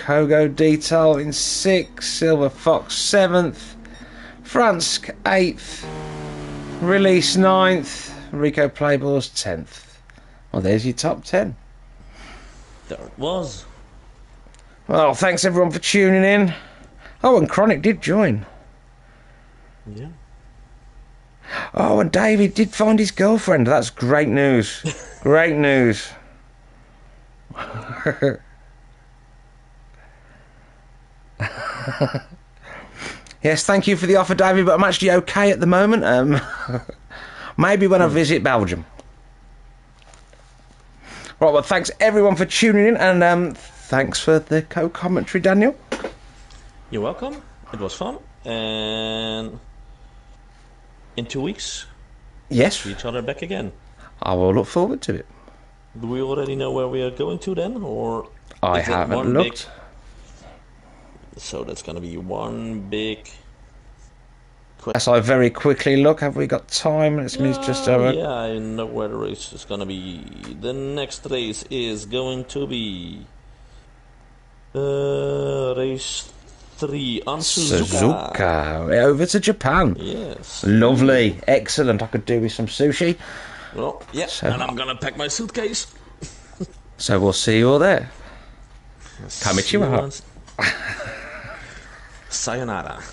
Kogo Detail in 6th, Silver Fox 7th, Fransk 8th, Release 9th, Rico Playballs 10th. Well, there's your top 10. There it was. Well, thanks everyone for tuning in. Oh, and Chronic did join. Yeah. Oh, and David did find his girlfriend. That's great news. Great news. Yes, thank you for the offer, David, but I'm actually okay at the moment. Maybe when I visit Belgium. Right, well, thanks everyone for tuning in, and thanks for the co-commentary, Daniel. You're welcome. It was fun, and in 2 weeks, yes, see each other back again. I will look forward to it. Do we already know where we are going to then, or I haven't looked. So that's going to be one big As I very quickly look, have we got time? Let's just have a... Yeah, I know where the race is gonna be. The next race is going to be race 3 on Suzuka. Over to Japan. Yes. Lovely. Excellent. I could do with some sushi. Well, yeah, and I'm gonna pack my suitcase. So we'll see you all there. Kamichiwa. Sayonara.